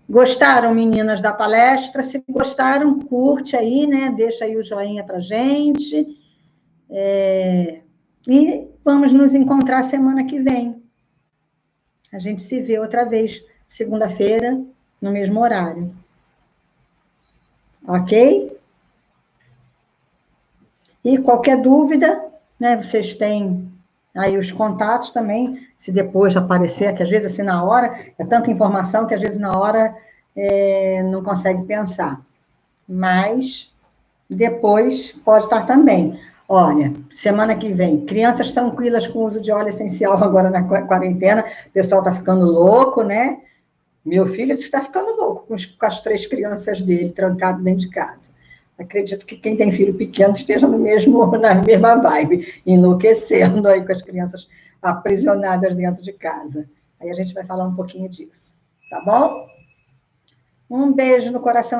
Gostaram, meninas, da palestra? Se gostaram, curte aí, né? Deixa aí o joinha pra gente. E vamos nos encontrar semana que vem. A gente se vê outra vez, segunda-feira, no mesmo horário. Ok? E qualquer dúvida, né? Vocês têm aí os contatos também, se depois aparecer, que às vezes assim na hora, é tanta informação que às vezes na hora não consegue pensar. Mas depois pode estar também. Olha, semana que vem, crianças tranquilas com o uso de óleo essencial agora na quarentena, o pessoal está ficando louco, né? Meu filho está ficando louco com as 3 crianças dele, trancado dentro de casa. Acredito que quem tem filho pequeno esteja na mesma vibe, enlouquecendo aí com as crianças aprisionadas dentro de casa. Aí a gente vai falar um pouquinho disso, tá bom? Um beijo no coração de